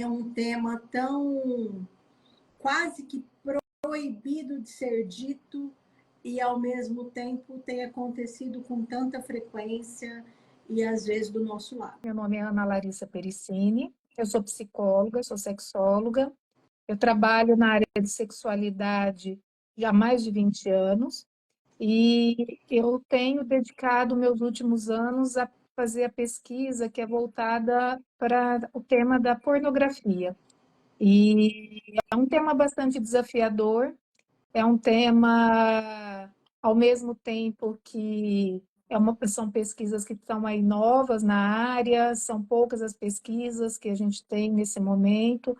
é um tema tão quase que proibido de ser dito e, ao mesmo tempo, tem acontecido com tanta frequência e, às vezes, do nosso lado. Meu nome é Ana Larissa Pericini, eu sou psicóloga, sou sexóloga, eu trabalho na área de sexualidade já há mais de 20 anos e eu tenho dedicado meus últimos anos a fazer a pesquisa que é voltada para o tema da pornografia. E é um tema bastante desafiador, é um tema, ao mesmo tempo que são pesquisas que estão aí novas na área, são poucas as pesquisas que a gente tem nesse momento,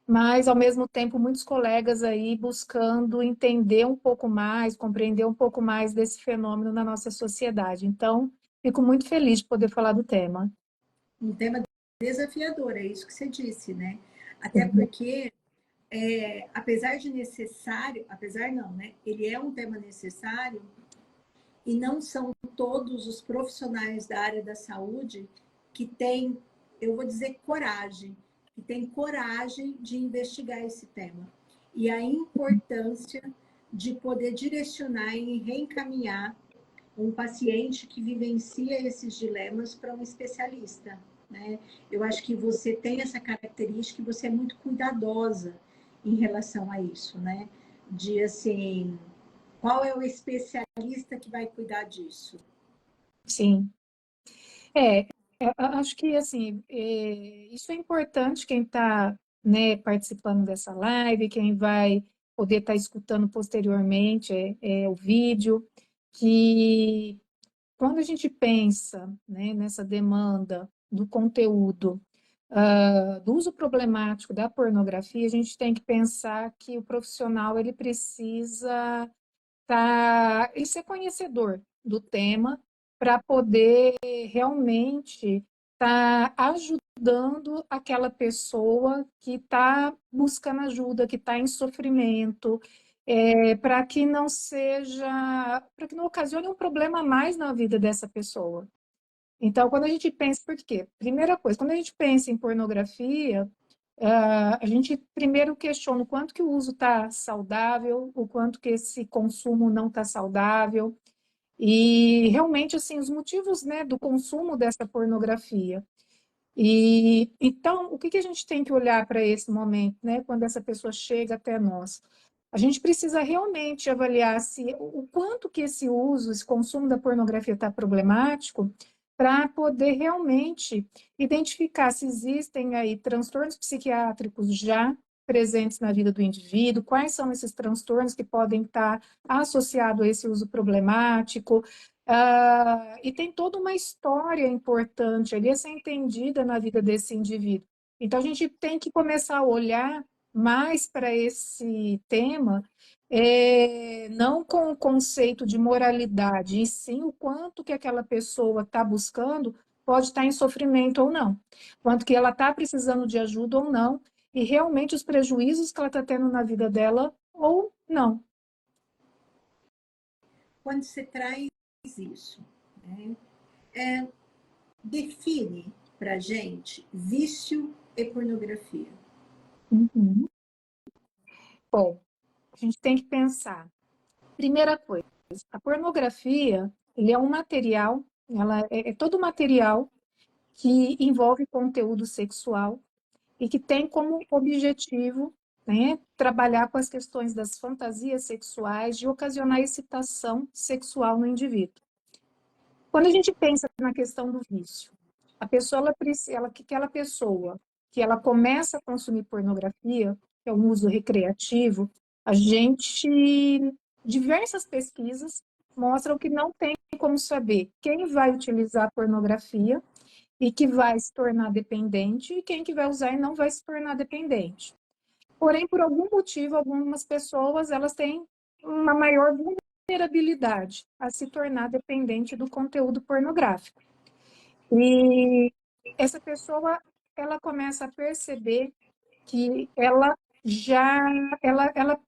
mas, ao mesmo tempo, muitos colegas aí buscando entender um pouco mais, compreender um pouco mais desse fenômeno na nossa sociedade. Então, fico muito feliz de poder falar do tema. Um tema desafiador, é isso que você disse, né? Até porque, apesar de necessário, apesar não, né? Ele é um tema necessário e não são todos os profissionais da área da saúde que têm, eu vou dizer, coragem, que têm coragem de investigar esse tema. E a importância de poder direcionar e reencaminhar um paciente que vivencia esses dilemas para um especialista, né? Eu acho que você tem essa característica e você é muito cuidadosa em relação a isso, né? De, assim, qual é o especialista que vai cuidar disso? Sim. Acho que, assim, isso é importante, quem está, né, participando dessa live, quem vai poder estar escutando posteriormente o vídeo, que quando a gente pensa, né, nessa demanda do conteúdo, do uso problemático da pornografia, a gente tem que pensar que o profissional ele precisa ele ser conhecedor do tema para poder realmente estar ajudando aquela pessoa que está buscando ajuda, que está em sofrimento, para que não para que não ocasione um problema a mais na vida dessa pessoa. Então, quando a gente pensa, por quê? Primeira coisa, quando a gente pensa em pornografia, a gente primeiro questiona o quanto que o uso está saudável, o quanto que esse consumo não está saudável, e realmente, assim, os motivos, né, do consumo dessa pornografia. E então, o que que a gente tem que olhar para esse momento, né, quando essa pessoa chega até nós? A gente precisa realmente avaliar se o quanto que esse uso, esse consumo da pornografia está problemático, para poder realmente identificar se existem aí transtornos psiquiátricos já presentes na vida do indivíduo, quais são esses transtornos que podem estar associados a esse uso problemático, e tem toda uma história importante ali a ser entendida na vida desse indivíduo. Então, a gente tem que começar a olhar mais para esse tema, não com o conceito de moralidade, e sim o quanto que aquela pessoa está buscando pode estar em sofrimento ou não, quanto que ela está precisando de ajuda ou não, e realmente os prejuízos que ela está tendo na vida dela ou não. Quando você traz isso, né, define para gente vício e pornografia. Uhum. Bom, a gente tem que pensar. Primeira coisa, a pornografia, ele é um material, ela é todo material que envolve conteúdo sexual e que tem como objetivo, né, trabalhar com as questões das fantasias sexuais, de ocasionar excitação sexual no indivíduo. Quando a gente pensa na questão do vício, a pessoa, aquela pessoa que ela começa a consumir pornografia, que é um uso recreativo, diversas pesquisas mostram que não tem como saber quem vai utilizar a pornografia e que vai se tornar dependente e quem que vai usar e não vai se tornar dependente. Porém, por algum motivo, algumas pessoas elas têm uma maior vulnerabilidade a se tornar dependente do conteúdo pornográfico. E essa pessoa, ela começa a perceber que ela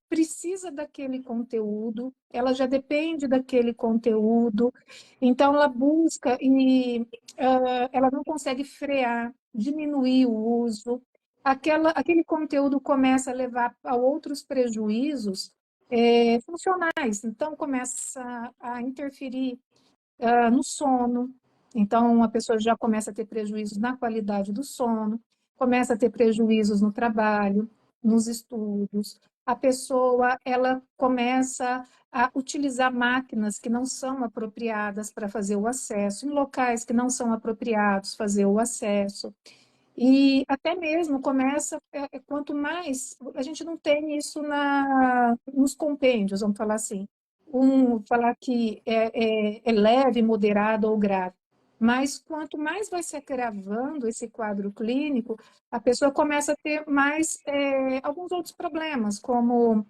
precisa daquele conteúdo, ela já depende daquele conteúdo, então ela busca e ela não consegue frear, diminuir o uso, aquele conteúdo começa a levar a outros prejuízos funcionais. Então, começa a interferir no sono. Então, a pessoa já começa a ter prejuízos na qualidade do sono, começa a ter prejuízos no trabalho, nos estudos. A pessoa, ela começa a utilizar máquinas que não são apropriadas para fazer o acesso, em locais que não são apropriados fazer o acesso. E até mesmo começa, quanto mais, a gente não tem isso nos compêndios, vamos falar assim, falar que é leve, moderado ou grave. Mas quanto mais vai se agravando esse quadro clínico, a pessoa começa a ter mais alguns outros problemas, como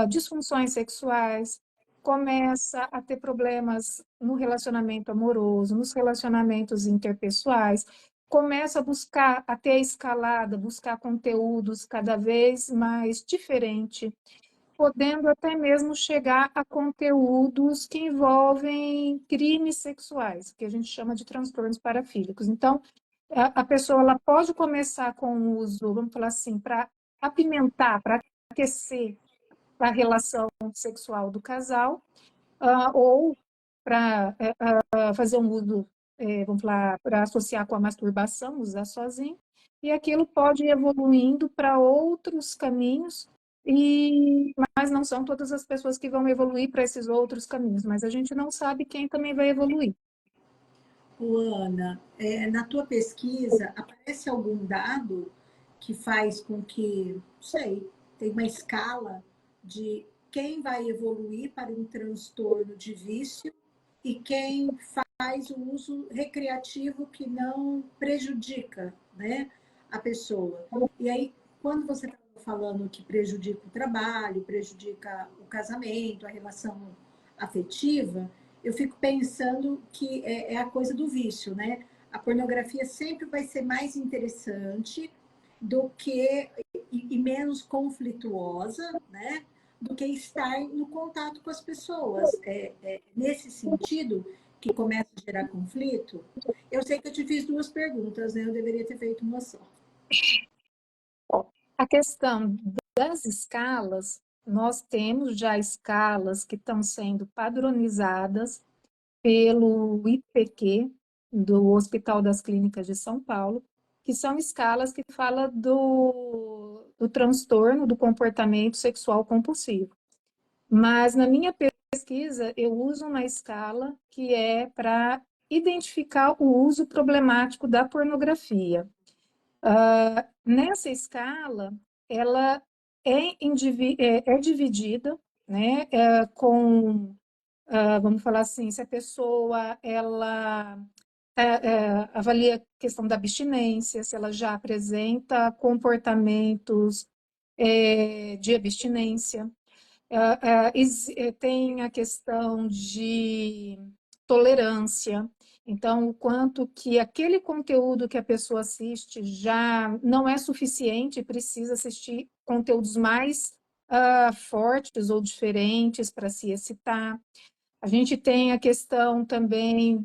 disfunções sexuais, começa a ter problemas no relacionamento amoroso, nos relacionamentos interpessoais, começa a buscar, a ter a escalada, buscar conteúdos cada vez mais diferentes, podendo até mesmo chegar a conteúdos que envolvem crimes sexuais, que a gente chama de transtornos parafílicos. Então, a pessoa ela pode começar com o uso, vamos falar assim, para apimentar, para aquecer a relação sexual do casal, ou para fazer um uso, vamos falar, para associar com a masturbação, usar sozinho, e aquilo pode ir evoluindo para outros caminhos, mas não são todas as pessoas que vão evoluir para esses outros caminhos, mas a gente não sabe quem também vai evoluir. Ana, na tua pesquisa, aparece algum dado que faz com que, não sei, tem uma escala de quem vai evoluir para um transtorno de vício e quem faz o uso recreativo que não prejudica, né, a pessoa. E aí, quando você está falando que prejudica o trabalho, prejudica o casamento, a relação afetiva, eu fico pensando que é a coisa do vício, né? A pornografia sempre vai ser mais interessante do que e menos conflituosa, né? Do que estar no contato com as pessoas. Nesse sentido que começa a gerar conflito. Eu sei que eu te fiz duas perguntas, né? Eu deveria ter feito uma só. A questão das escalas, nós temos já escalas que estão sendo padronizadas pelo IPQ, do Hospital das Clínicas de São Paulo, que são escalas que falam do transtorno do comportamento sexual compulsivo. Mas na minha pesquisa, eu uso uma escala que é para identificar o uso problemático da pornografia. Nessa escala, ela é dividida, né, com, vamos falar assim, se a pessoa ela avalia a questão da abstinência, se ela já apresenta comportamentos de abstinência. Tem a questão de tolerância. Então, o quanto que aquele conteúdo que a pessoa assiste já não é suficiente, precisa assistir conteúdos mais fortes ou diferentes para se excitar. A gente tem a questão também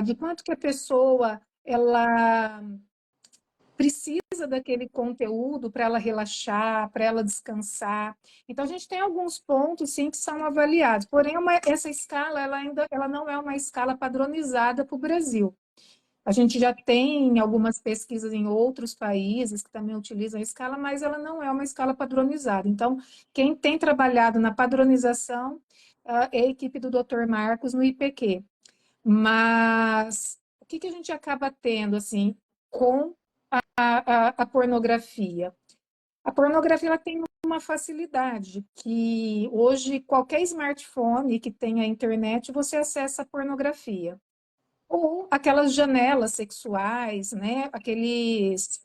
de quanto que a pessoa ela precisa daquele conteúdo para ela relaxar, para ela descansar. Então, a gente tem alguns pontos, sim, que são avaliados. Porém, essa escala, ela não é uma escala padronizada para o Brasil. A gente já tem algumas pesquisas em outros países que também utilizam a escala, mas ela não é uma escala padronizada. Então, quem tem trabalhado na padronização é a equipe do Dr. Marcos no IPQ. Mas o que a gente acaba tendo, assim, com a pornografia? A pornografia ela tem uma facilidade que hoje qualquer smartphone que tenha internet você acessa a pornografia ou aquelas janelas sexuais, né? Aqueles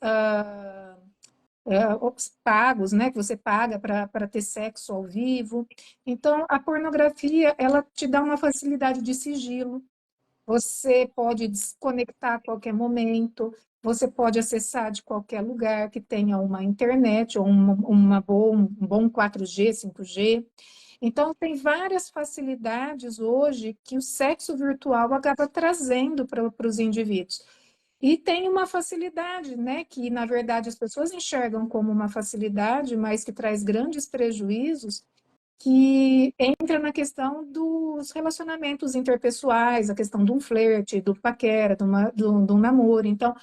pagos, né? Que você paga para ter sexo ao vivo. Então a pornografia ela te dá uma facilidade de sigilo. Você pode desconectar a qualquer momento, você pode acessar de qualquer lugar que tenha uma internet ou um bom 4G, 5G. Então, tem várias facilidades hoje que o sexo virtual acaba trazendo para os indivíduos. E tem uma facilidade, né, que na verdade as pessoas enxergam como uma facilidade, mas que traz grandes prejuízos, que entra na questão dos relacionamentos interpessoais, a questão de um flerte, do paquera, de um namoro. Então,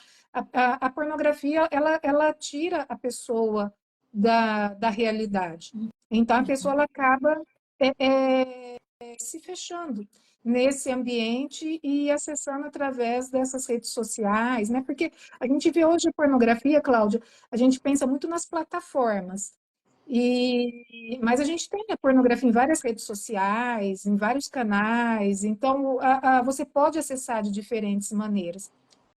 a pornografia, ela tira a pessoa da realidade. Então, a pessoa ela acaba se fechando nesse ambiente e acessando através dessas redes sociais, né? Porque a gente vê hoje a pornografia, Cláudia, a gente pensa muito nas plataformas. Mas a gente tem a pornografia em várias redes sociais, em vários canais, então você pode acessar de diferentes maneiras.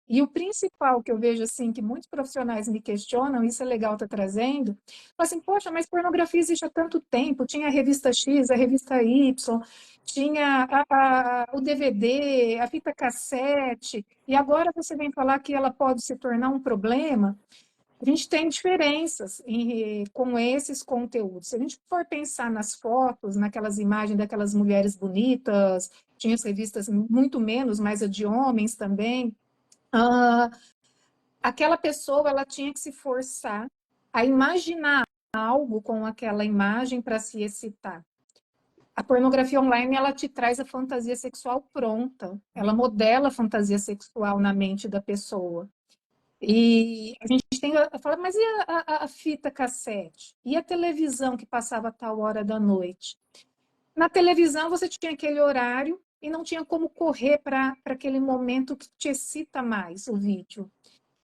E o principal que eu vejo assim, que muitos profissionais me questionam, isso é legal estar trazendo, fala assim, poxa, mas pornografia existe há tanto tempo, tinha a revista X, a revista Y, tinha o DVD, a fita cassete, e agora você vem falar que ela pode se tornar um problema. A gente tem diferenças com esses conteúdos. Se a gente for pensar nas fotos, naquelas imagens daquelas mulheres bonitas, tinha as revistas muito menos, mas a de homens também, ah, aquela pessoa ela tinha que se forçar a imaginar algo com aquela imagem para se excitar. A pornografia online ela te traz a fantasia sexual pronta, ela modela a fantasia sexual na mente da pessoa. E a gente tem a falar, mas e a fita cassete? E a televisão que passava a tal hora da noite? Na televisão você tinha aquele horário e não tinha como correr para aquele momento que te excita mais o vídeo.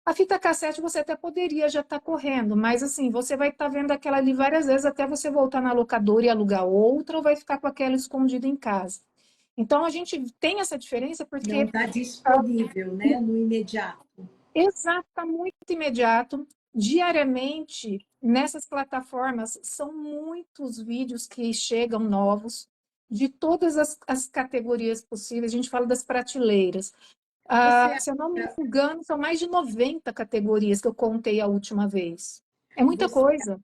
A fita cassete você até poderia já estar correndo, mas assim, você vai estar vendo aquela ali várias vezes até você voltar na locadora e alugar outra, ou vai ficar com aquela escondida em casa. Então a gente tem essa diferença Não porque está disponível, né, no imediato. exato, está muito imediato. Diariamente, nessas plataformas, são muitos vídeos que chegam novos, de todas as categorias possíveis. A gente fala das prateleiras. Você Se eu não me acha, engano, são mais de 90 categorias que eu contei a última vez. É muita você, coisa.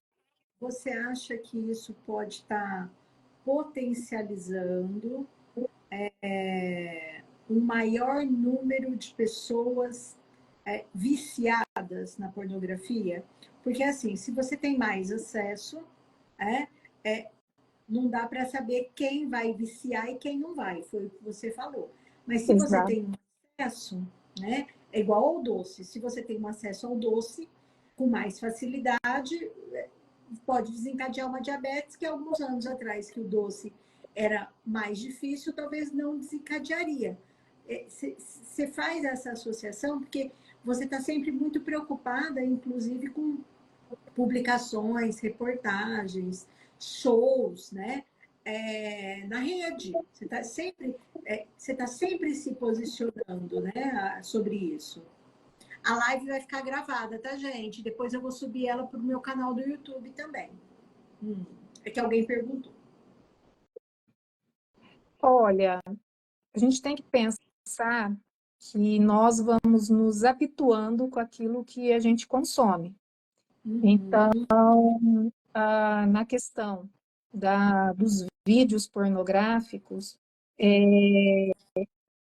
você acha que isso pode estar potencializando um maior número de pessoas viciadas na pornografia? Porque, assim, se você tem mais acesso, é, é, não dá para saber quem vai viciar e quem não vai, foi o que você falou. Mas se você Exato. tem um acesso, né, é igual ao doce. Se você tem um acesso ao doce com mais facilidade, pode desencadear uma diabetes, que alguns anos atrás, que o doce era mais difícil, talvez não desencadearia. Você faz essa associação porque você está sempre muito preocupada, inclusive com publicações, reportagens, shows, né? Na rede. Você tá sempre se posicionando, né, sobre isso. A live vai ficar gravada, tá, gente? Depois eu vou subir ela para o meu canal do YouTube também. É que alguém perguntou. Olha, a gente tem que pensar que nós vamos nos habituando com aquilo que a gente consome. Então, Uhum. na questão dos vídeos pornográficos,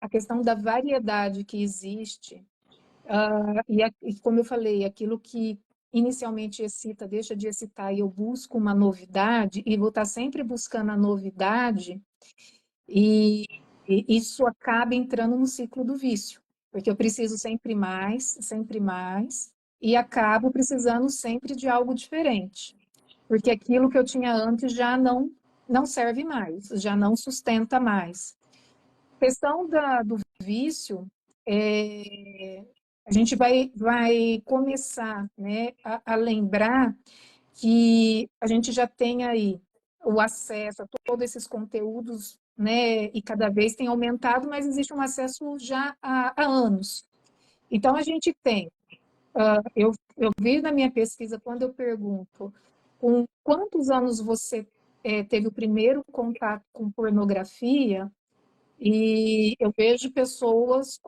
a questão da variedade que existe, e como eu falei, aquilo que inicialmente excita, deixa de excitar, e eu busco uma novidade, e vou estar sempre buscando a novidade, e, e isso acaba entrando no ciclo do vício, porque eu preciso sempre mais, e acabo precisando sempre de algo diferente. Porque aquilo que eu tinha antes já não serve mais, já não sustenta mais. A questão do vício, a gente vai começar, né, a lembrar que a gente já tem aí o acesso a todos esses conteúdos, né, e cada vez tem aumentado, mas existe um acesso já há anos. Então, a gente tem eu vi na minha pesquisa, quando eu pergunto com quantos anos você teve o primeiro contato com pornografia, e eu vejo pessoas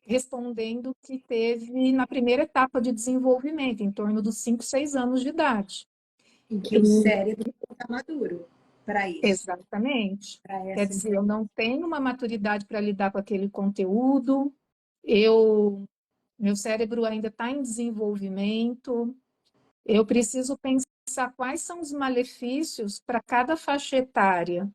respondendo que teve na primeira etapa de desenvolvimento, em torno dos 5, 6 anos de idade. Em que o E, cérebro está maduro para isso, exatamente. para Quer essa dizer, eu não tenho uma maturidade para lidar com aquele conteúdo, eu meu cérebro ainda está em desenvolvimento, eu preciso pensar quais são os malefícios para cada faixa etária.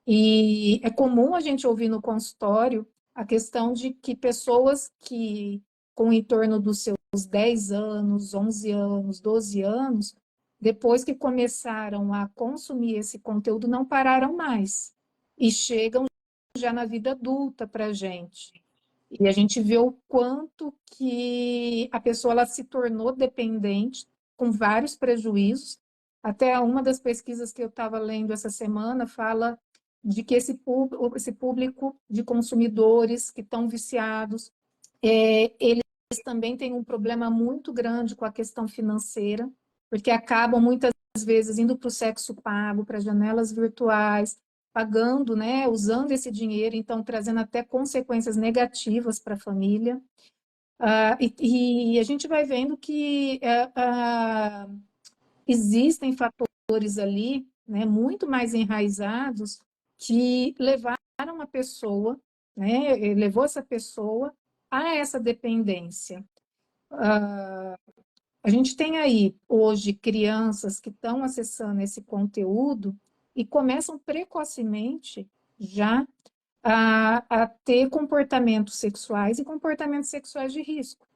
E é comum a gente ouvir no consultório a questão de que pessoas que, com em torno dos seus 10 anos, 11 anos, 12 anos, depois que começaram a consumir esse conteúdo, não pararam mais. E chegam já na vida adulta para a gente. E a gente vê o quanto que a pessoa ela se tornou dependente, com vários prejuízos. Até uma das pesquisas que eu estava lendo essa semana fala de que esse público de consumidores que estão viciados, eles também têm um problema muito grande com a questão financeira, porque acabam muitas vezes indo para o sexo pago, para janelas virtuais, pagando, né, usando esse dinheiro, então trazendo até consequências negativas para a família. E a gente vai vendo que existem fatores ali, né, muito mais enraizados que levaram a pessoa, né, levou essa pessoa a essa dependência. A gente tem aí hoje crianças que estão acessando esse conteúdo e começam precocemente já a ter comportamentos sexuais e comportamentos sexuais de risco,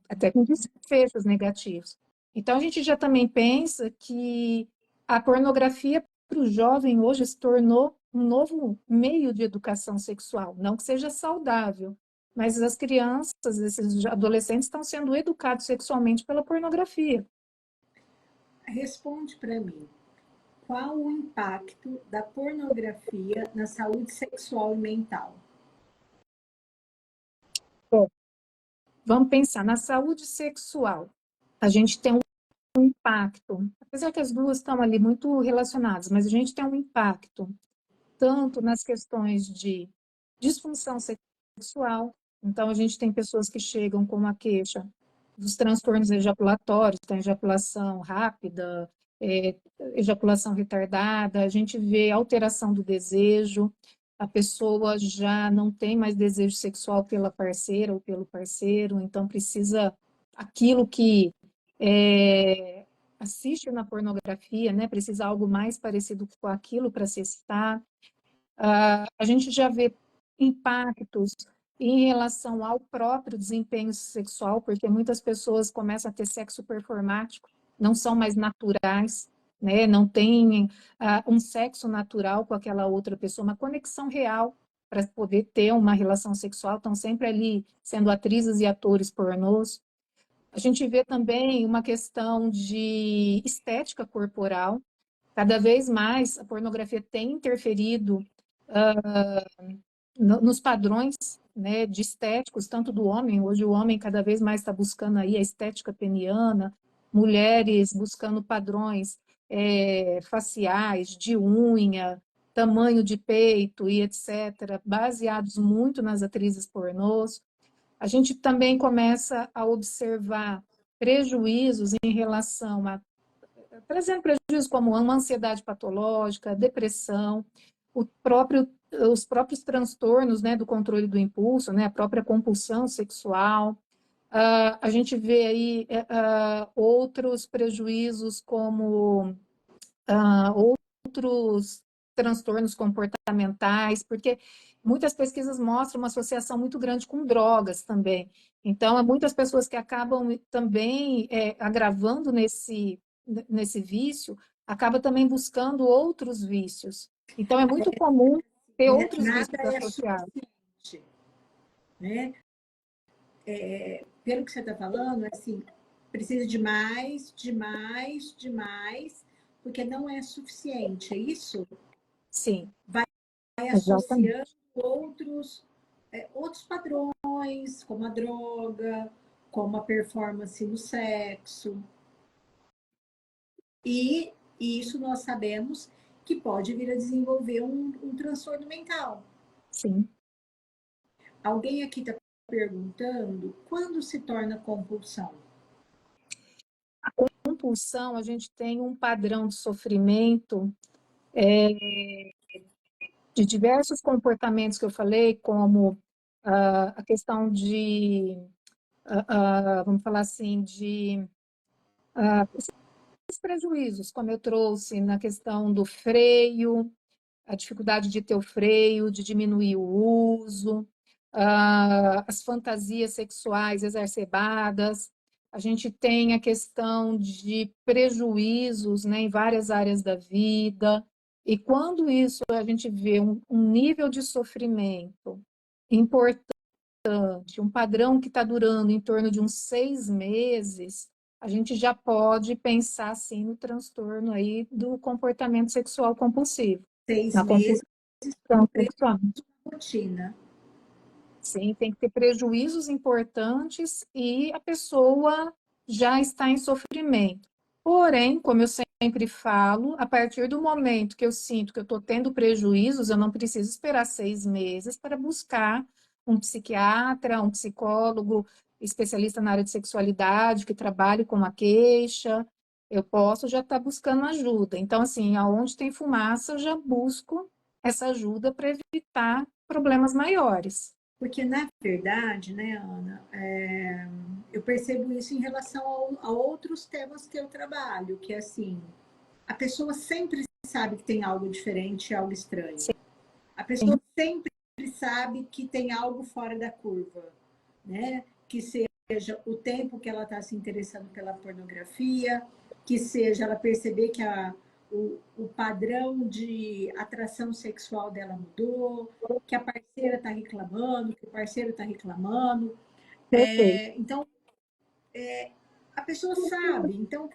até com desfechos negativos. Então, a gente já também pensa que a pornografia para o jovem hoje se tornou um novo meio de educação sexual, não que seja saudável, mas as crianças, esses adolescentes estão sendo educados sexualmente pela pornografia. Responde para mim, qual o impacto da pornografia na saúde sexual e mental? Bom, vamos pensar na saúde sexual. A gente tem um impacto, apesar que as duas estão ali muito relacionadas, mas a gente tem um impacto tanto nas questões de disfunção sexual. Então, a gente tem pessoas que chegam com uma queixa dos transtornos ejaculatórios, tem ejaculação rápida, ejaculação retardada, a gente vê alteração do desejo, a pessoa já não tem mais desejo sexual pela parceira ou pelo parceiro, então precisa aquilo que assiste na pornografia, né, precisa algo mais parecido com aquilo para se excitar. A gente já vê impactos em relação ao próprio desempenho sexual, porque muitas pessoas começam a ter sexo performático, não são mais naturais, né? Não têm um sexo natural com aquela outra pessoa, uma conexão real para poder ter uma relação sexual, estão sempre ali sendo atrizes e atores pornôs. A gente vê também uma questão de estética corporal. Cada vez mais a pornografia tem interferido nos padrões, né, de estéticos, tanto do homem, hoje o homem cada vez mais está buscando aí a estética peniana, mulheres buscando padrões faciais, de unha, tamanho de peito e etc., baseados muito nas atrizes pornôs. A gente também começa a observar prejuízos em relação a trazendo prejuízos como uma ansiedade patológica, depressão, os próprios transtornos, né, do controle do impulso, né, a própria compulsão sexual. A gente vê aí outros prejuízos como outros transtornos comportamentais, porque muitas pesquisas mostram uma associação muito grande com drogas também. Então, há muitas pessoas que acabam também agravando nesse vício, acaba também buscando outros vícios. Então, é muito comum ter outros vícios Nada é associados. suficiente, né? Pelo que você está falando, assim, precisa de mais, de mais, de mais, porque não é suficiente, é isso? Sim, Vai associando exatamente. outros padrões, como a droga, como a performance no sexo. E isso nós sabemos que pode vir a desenvolver um transtorno mental. Sim. Alguém aqui está perguntando quando se torna compulsão? A compulsão, a gente tem um padrão de sofrimento de diversos comportamentos que eu falei, como a questão de vamos falar assim, de esses prejuízos, como eu trouxe na questão do freio, a dificuldade de ter o freio, de diminuir o uso, as fantasias sexuais exacerbadas. A gente tem a questão de prejuízos, né, em várias áreas da vida. E quando isso a gente vê um nível de sofrimento importante, um padrão que está durando em torno de uns 6 meses, a gente já pode pensar, sim, no transtorno aí do comportamento sexual compulsivo, Seis na meses compulsão com sexual. rotina. Sim, tem que ter prejuízos importantes e a pessoa já está em sofrimento. Porém, como eu sempre falo, a partir do momento que eu sinto que eu estou tendo prejuízos, eu não preciso esperar 6 meses para buscar um psiquiatra, um psicólogo, especialista na área de sexualidade, que trabalhe com a queixa. Eu posso já estar buscando ajuda. Então, assim, aonde tem fumaça, eu já busco essa ajuda para evitar problemas maiores. Porque, na verdade, né, Ana, eu percebo isso em relação a outros temas que eu trabalho, que é assim, a pessoa sempre sabe que tem algo diferente, algo estranho. A pessoa Sim, sempre sabe que tem algo fora da curva, né? Que seja o tempo que ela está se interessando pela pornografia, que seja ela perceber que o padrão de atração sexual dela mudou, que a parceira está reclamando, que o parceiro está reclamando. perfeito. Então, a pessoa sabe. Então,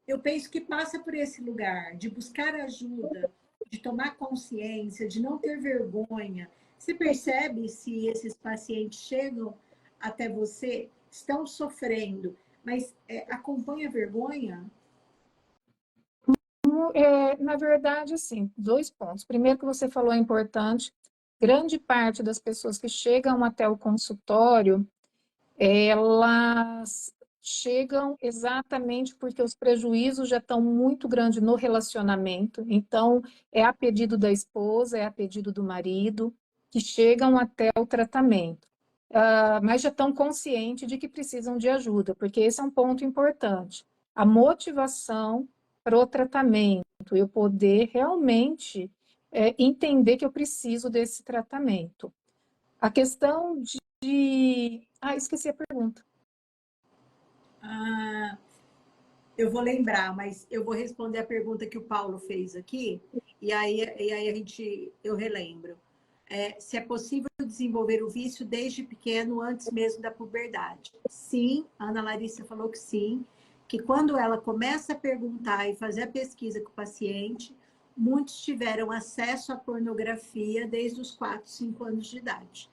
eu penso que passa por esse lugar de buscar ajuda, de tomar consciência, de não ter vergonha. Você percebe se esses pacientes chegam até você, estão sofrendo, mas acompanha a vergonha? Na verdade, assim, 2 pontos. Primeiro que você falou é importante, grande parte das pessoas que chegam até o consultório, elas chegam exatamente porque os prejuízos já estão muito grandes no relacionamento. Então, é a pedido da esposa, é a pedido do marido, que chegam até o tratamento. Mas já estão conscientes de que precisam de ajuda, porque esse é um ponto importante. A motivação para o tratamento, eu poder realmente entender que eu preciso desse tratamento. A questão de... Ah, esqueci a pergunta. Ah, eu vou lembrar, mas eu vou responder a pergunta que o Paulo fez aqui, e aí eu relembro. Se é possível desenvolver o vício desde pequeno, antes mesmo da puberdade. Sim, a Ana Larissa falou que sim, que quando ela começa a perguntar e fazer a pesquisa com o paciente, muitos tiveram acesso à pornografia desde os 4, 5 anos de idade.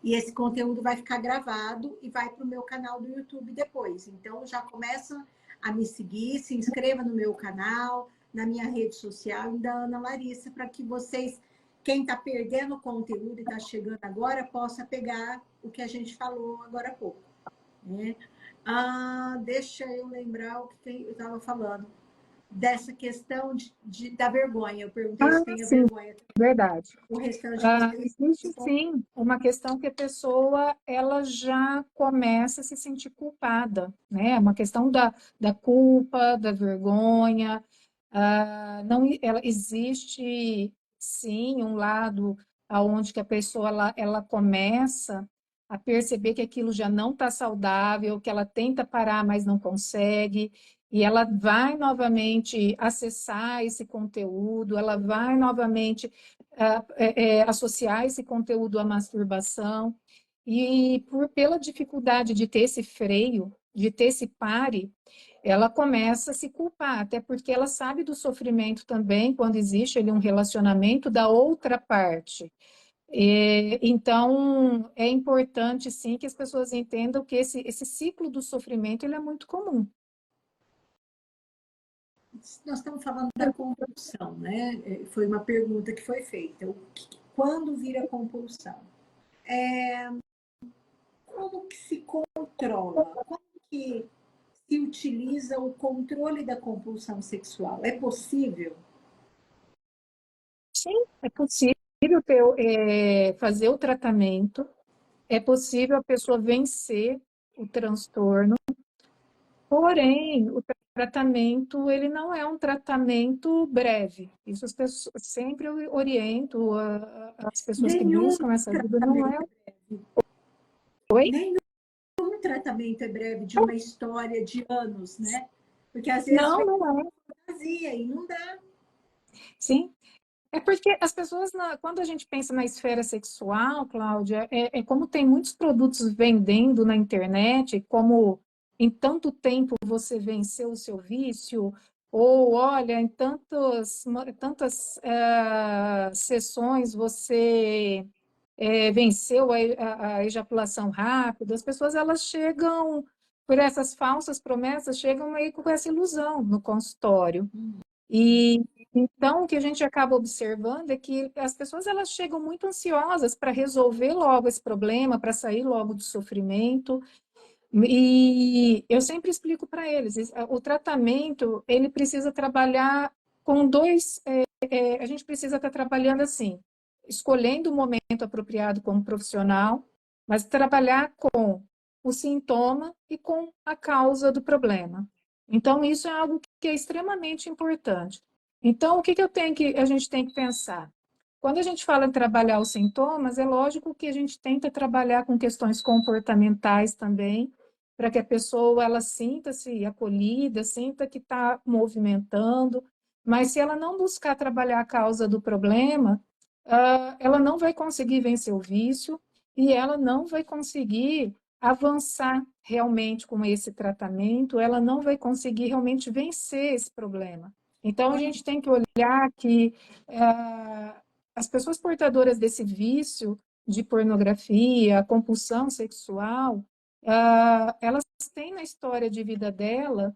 E esse conteúdo vai ficar gravado e vai para o meu canal do YouTube depois. Então, já começa a me seguir, se inscreva no meu canal, na minha rede social e da Ana Larissa, para que vocês, quem está perdendo o conteúdo e está chegando agora, possa pegar o que a gente falou agora há pouco. Né? Deixa eu lembrar o que eu estava falando. Dessa questão da vergonha. Eu perguntei se Ah, tem a sim, vergonha. verdade. O restante vocês Existe respondem. sim uma questão que a pessoa ela já começa a se sentir culpada, né? Uma questão da culpa, da vergonha. Não, ela existe sim um lado aonde que a pessoa ela começa a perceber que aquilo já não está saudável, que ela tenta parar, mas não consegue. E ela vai novamente acessar esse conteúdo, ela vai novamente associar esse conteúdo à masturbação, e pela dificuldade de ter esse freio, de ter esse pare, ela começa a se culpar, até porque ela sabe do sofrimento também, quando existe ali um relacionamento da outra parte. Então, é importante, sim, que as pessoas entendam que esse ciclo do sofrimento ele é muito comum. Nós estamos falando da compulsão, né? Foi uma pergunta que foi feita. Quando vira compulsão? Como que se controla? Como que se utiliza o controle da compulsão sexual? É possível? Sim, é possível fazer o tratamento. é possível a pessoa vencer o transtorno, porém, o tratamento, ele não é um tratamento breve. Isso as pessoas, sempre eu oriento as pessoas que Nenhum buscam essa ajuda, não tratamento é... é breve. Oi? Nenhum tratamento é breve de uma história de anos, né? Porque às vezes Não, vem não é. vazia e não dá. Sim, é porque as pessoas, quando a gente pensa na esfera sexual, Cláudia, é como tem muitos produtos vendendo na internet, como em tanto tempo você venceu o seu vício, ou olha, em tantas sessões você venceu a ejaculação rápida. As pessoas elas chegam, por essas falsas promessas, chegam meio com essa ilusão no consultório. E então o que a gente acaba observando é que as pessoas elas chegam muito ansiosas para resolver logo esse problema, para sair logo do sofrimento. E eu sempre explico para eles, o tratamento ele precisa trabalhar com a gente precisa estar trabalhando assim, escolhendo o momento apropriado como profissional, mas trabalhar com o sintoma e com a causa do problema. Então, isso é algo que é extremamente importante. Então, o que a gente tem que pensar? Quando a gente fala em trabalhar os sintomas, é lógico que a gente tenta trabalhar com questões comportamentais também, para que a pessoa ela sinta-se acolhida, sinta que está movimentando, mas se ela não buscar trabalhar a causa do problema, ela não vai conseguir vencer o vício e ela não vai conseguir avançar realmente com esse tratamento, ela não vai conseguir realmente vencer esse problema. Então, a gente tem que olhar que as pessoas portadoras desse vício de pornografia, compulsão sexual, elas têm na história de vida dela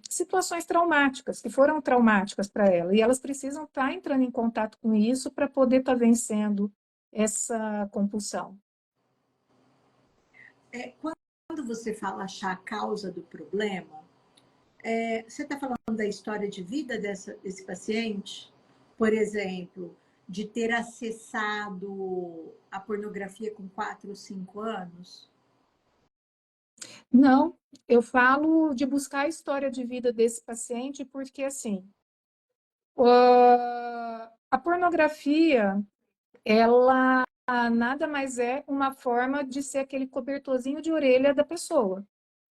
situações traumáticas, que foram traumáticas para ela, e elas precisam estar entrando em contato com isso para poder estar vencendo essa compulsão. Quando você fala achar a causa do problema, você está falando da história de vida desse paciente? Por exemplo, de ter acessado a pornografia com 4 ou 5 anos? Não, eu falo de buscar a história de vida desse paciente, porque assim, a pornografia, ela nada mais é uma forma de ser aquele cobertorzinho de orelha da pessoa,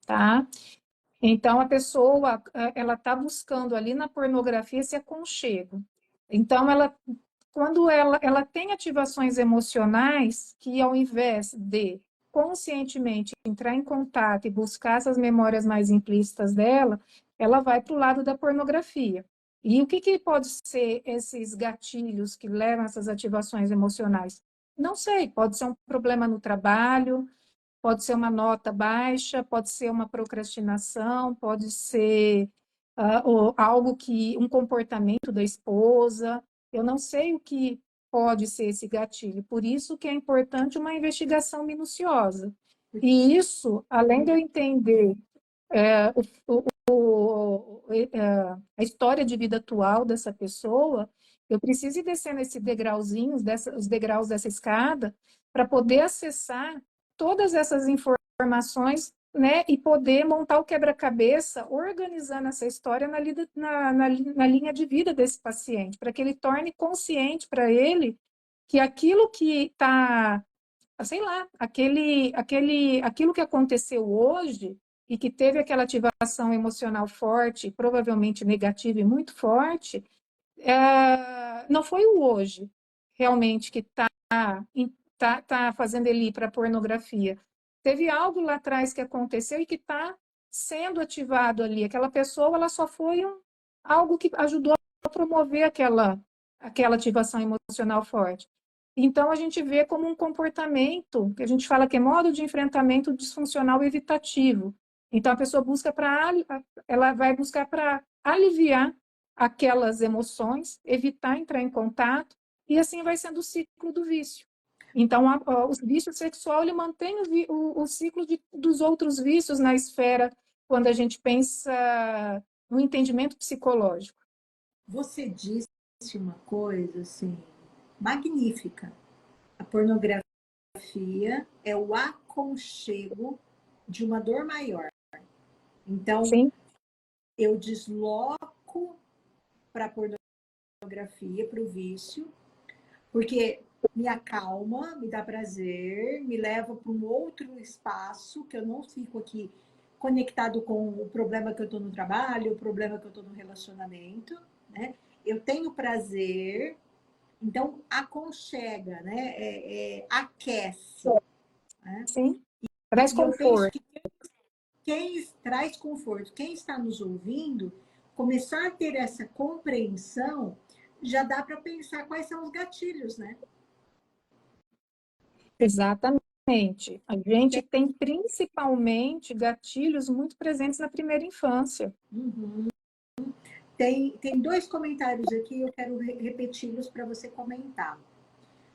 tá? Então, a pessoa, ela está buscando ali na pornografia esse aconchego. Então, quando ela tem ativações emocionais que, ao invés de conscientemente entrar em contato e buscar essas memórias mais implícitas dela, ela vai para o lado da pornografia. E o que pode ser esses gatilhos que levam a essas ativações emocionais? Não sei, pode ser um problema no trabalho, pode ser uma nota baixa, pode ser uma procrastinação, pode ser algo um comportamento da esposa. Eu não sei o que pode ser esse gatilho. Por isso que é importante uma investigação minuciosa. E isso, além de eu entender é, o, a história de vida atual dessa pessoa, eu preciso ir descendo esses degrauzinhos, os degraus dessa escada, para poder acessar todas essas informações, né, e poder montar o quebra-cabeça, organizando essa história na linha de vida desse paciente, para que ele torne consciente para ele que aquilo que está, sei lá, aquilo que aconteceu hoje e que teve aquela ativação emocional forte, provavelmente negativa e muito forte, não foi o hoje realmente que tá fazendo ele ir para a pornografia. Teve algo lá atrás que aconteceu e que está sendo ativado ali. Aquela pessoa, ela só foi algo que ajudou a promover aquela ativação emocional forte. Então, a gente vê como um comportamento, que a gente fala que é modo de enfrentamento disfuncional evitativo. Então, a pessoa ela vai buscar para aliviar aquelas emoções, evitar entrar em contato, e assim vai sendo o ciclo do vício. Então, o vício sexual ele mantém o ciclo dos outros vícios na esfera, quando a gente pensa no entendimento psicológico. Você disse uma coisa assim magnífica. A pornografia pornografia é o aconchego de uma dor maior. Então, Sim, eu desloco para a pornografia, para o vício, porque me acalma, me dá prazer, me leva para um outro espaço, que eu não fico aqui conectado com o problema que eu estou no trabalho, o problema que eu estou no relacionamento, né? Eu tenho prazer, então aconchega, né? Aquece, né? sim. Traz E eu penso conforto. que quem traz conforto, quem está nos ouvindo, começar a ter essa compreensão, já dá para pensar quais são os gatilhos, né? Exatamente. A gente tem principalmente gatilhos muito presentes na primeira infância. Uhum. Tem dois comentários aqui, eu quero repeti-los para você comentar.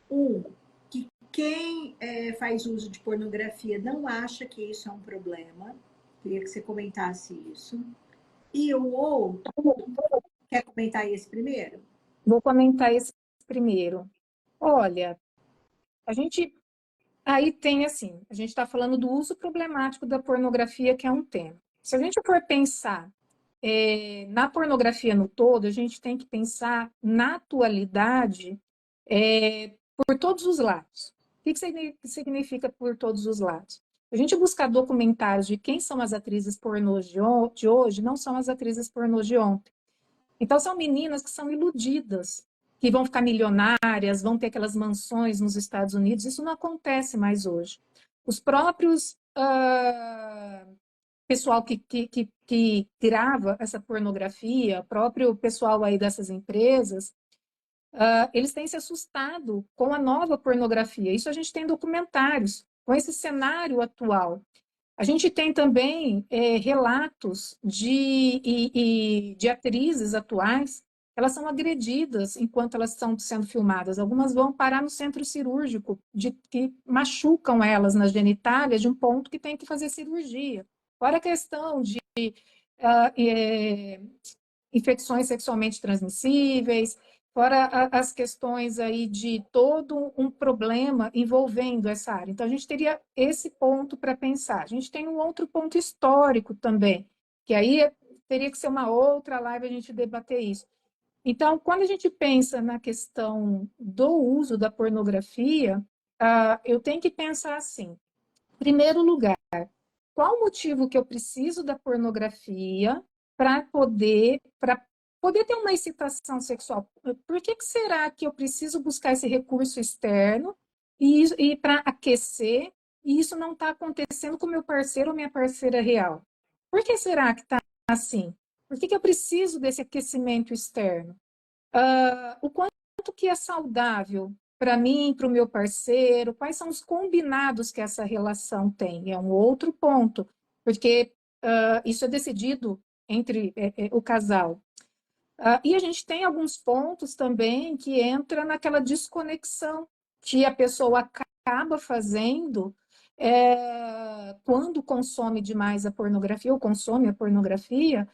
Um, que quem faz uso de pornografia não acha que isso é um problema. Queria que você comentasse isso. E o outro, quer comentar esse primeiro? Vou comentar esse primeiro. Olha, a gente aí tem assim, a gente está falando do uso problemático da pornografia, que é um tema. Se a gente for pensar na pornografia no todo, a gente tem que pensar na atualidade por todos os lados. O que significa por todos os lados? A gente buscar documentários de quem são as atrizes pornôs de hoje, não são as atrizes pornôs de ontem. Então, são meninas que são iludidas, que vão ficar milionárias, vão ter aquelas mansões nos Estados Unidos. Isso não acontece mais hoje. Os próprios pessoal que grava essa pornografia, próprio pessoal aí dessas empresas, eles têm se assustado com a nova pornografia. Isso a gente tem documentários, com esse cenário atual. A gente tem também relatos de atrizes atuais, elas são agredidas enquanto elas estão sendo filmadas. Algumas vão parar no centro cirúrgico, que machucam elas nas genitálias de um ponto que tem que fazer cirurgia. Fora a questão de uh, é, infecções sexualmente transmissíveis, fora as questões aí de todo um problema envolvendo essa área. Então, a gente teria esse ponto para pensar. A gente tem um outro ponto histórico também, que aí teria que ser uma outra live a gente debater isso. Então, quando a gente pensa na questão do uso da pornografia, eu tenho que pensar assim, em primeiro lugar, qual o motivo que eu preciso da pornografia para poder ter uma excitação sexual? Por que será que eu preciso buscar esse recurso externo e para aquecer, e isso não está acontecendo com meu parceiro ou minha parceira real? Por que será que está assim? Por que eu preciso desse aquecimento externo? O quanto que é saudável para mim, para o meu parceiro, quais são os combinados que essa relação tem? É um outro ponto, porque isso é decidido entre o casal. E a gente tem alguns pontos também que entra naquela desconexão que a pessoa acaba fazendo quando consome demais a pornografia, ou consome a pornografia,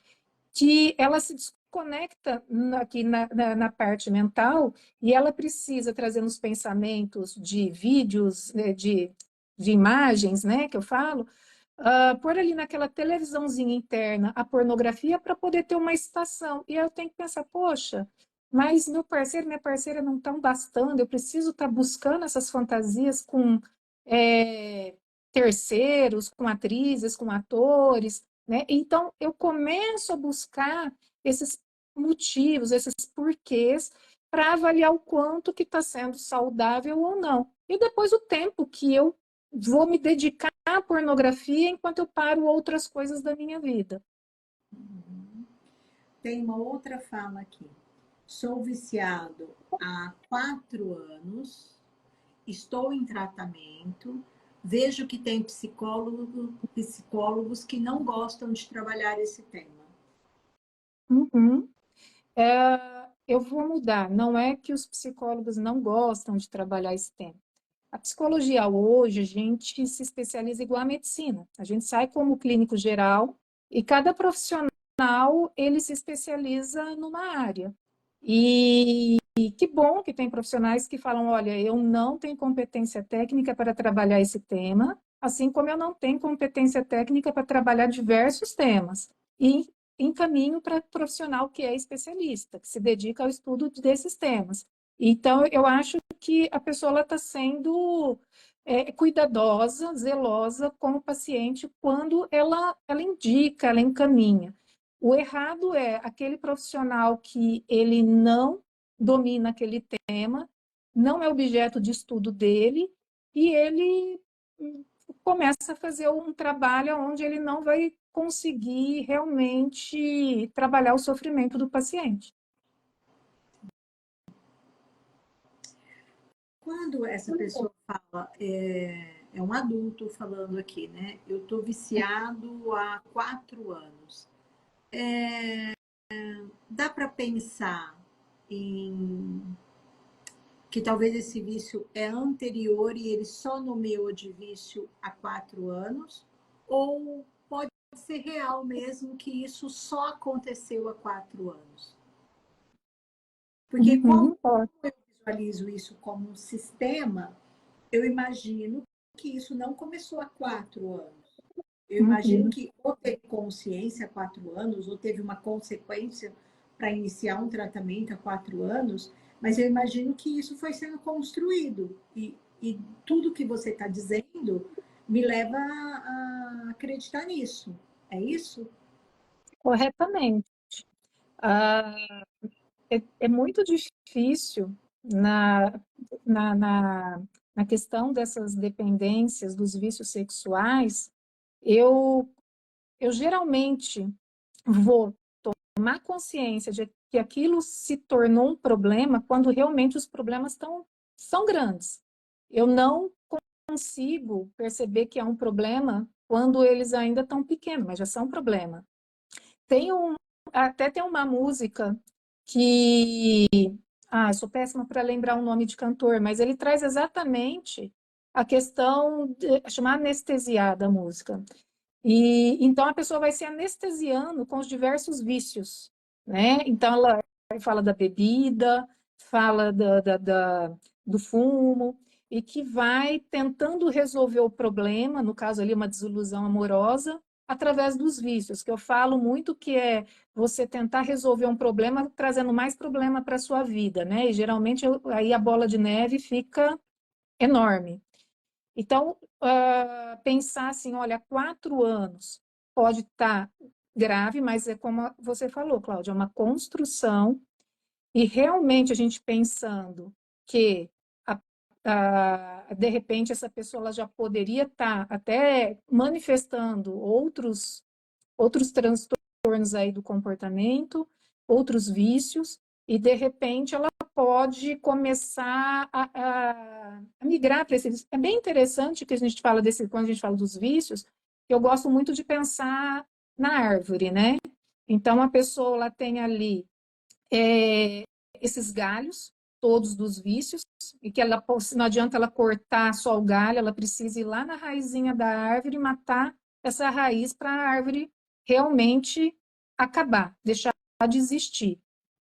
que ela se desconecta aqui na parte mental e ela precisa trazer nos pensamentos de vídeos, de imagens, né, que eu falo, pôr ali naquela televisãozinha interna a pornografia para poder ter uma excitação. E eu tenho que pensar, poxa, mas meu parceiro, minha parceira não estão bastando, eu preciso estar buscando essas fantasias com terceiros, com atrizes, com atores, né? Então, eu começo a buscar esses motivos, esses porquês, para avaliar o quanto que está sendo saudável ou não. E depois o tempo que eu vou me dedicar à pornografia enquanto eu paro outras coisas da minha vida. Tem uma outra fala aqui. Sou viciado há 4 anos, estou em tratamento, vejo que tem psicólogos que não gostam de trabalhar esse tema. Uhum. Eu vou mudar. Não é que os psicólogos não gostam de trabalhar esse tema. A psicologia hoje, a gente se especializa igual a medicina. A gente sai como clínico geral e cada profissional, ele se especializa numa área. E que bom que tem profissionais que falam, olha, eu não tenho competência técnica para trabalhar esse tema, assim como eu não tenho competência técnica para trabalhar diversos temas. E encaminho para profissional que é especialista, que se dedica ao estudo desses temas. Então, eu acho que a pessoa está sendo cuidadosa, zelosa com o paciente quando ela indica, ela encaminha. O errado é aquele profissional que ele não domina aquele tema, não é objeto de estudo dele, e ele começa a fazer um trabalho onde ele não vai conseguir realmente trabalhar o sofrimento do paciente. Quando essa pessoa fala, é um adulto falando aqui, né? Eu estou viciado há 4 anos. Dá para pensar em que talvez esse vício é anterior e ele só nomeou de vício há 4 anos? Ou pode ser real mesmo que isso só aconteceu há 4 anos? Porque como Uhum, pode. eu visualizo isso como um sistema, eu imagino que isso não começou há 4 anos. Eu imagino Uhum. que ou teve consciência há 4 anos, ou teve uma consequência para iniciar um tratamento há 4 anos, mas eu imagino que isso foi sendo construído. E tudo que você está dizendo me leva a acreditar nisso. É isso? Corretamente. Ah, é muito difícil na, na, na questão dessas dependências, dos vícios sexuais. Eu geralmente vou tomar consciência de que aquilo se tornou um problema quando realmente os problemas são grandes. Eu não consigo perceber que é um problema quando eles ainda estão pequenos, mas já são um problema. Tem até tem uma música que, sou péssima para lembrar o nome de cantor, mas ele traz exatamente a questão de chamar anestesiada a música. E então a pessoa vai se anestesiando com os diversos vícios, né? Então ela fala da bebida, fala do fumo, e que vai tentando resolver o problema, no caso ali uma desilusão amorosa, através dos vícios, que eu falo muito que é você tentar resolver um problema trazendo mais problema para a sua vida, né? E geralmente aí a bola de neve fica enorme. Então, pensar assim, olha, 4 anos pode estar grave, mas é como você falou, Cláudia, é uma construção, e realmente a gente pensando que, de repente, essa pessoa ela já poderia estar até manifestando outros transtornos aí do comportamento, outros vícios, e de repente ela pode começar a migrar para esses. É bem interessante que a gente fala desse, quando a gente fala dos vícios, eu gosto muito de pensar na árvore, né? Então a pessoa ela tem ali esses galhos, todos dos vícios, e que ela não adianta ela cortar só o galho, ela precisa ir lá na raizinha da árvore e matar essa raiz para a árvore realmente acabar, deixar de existir.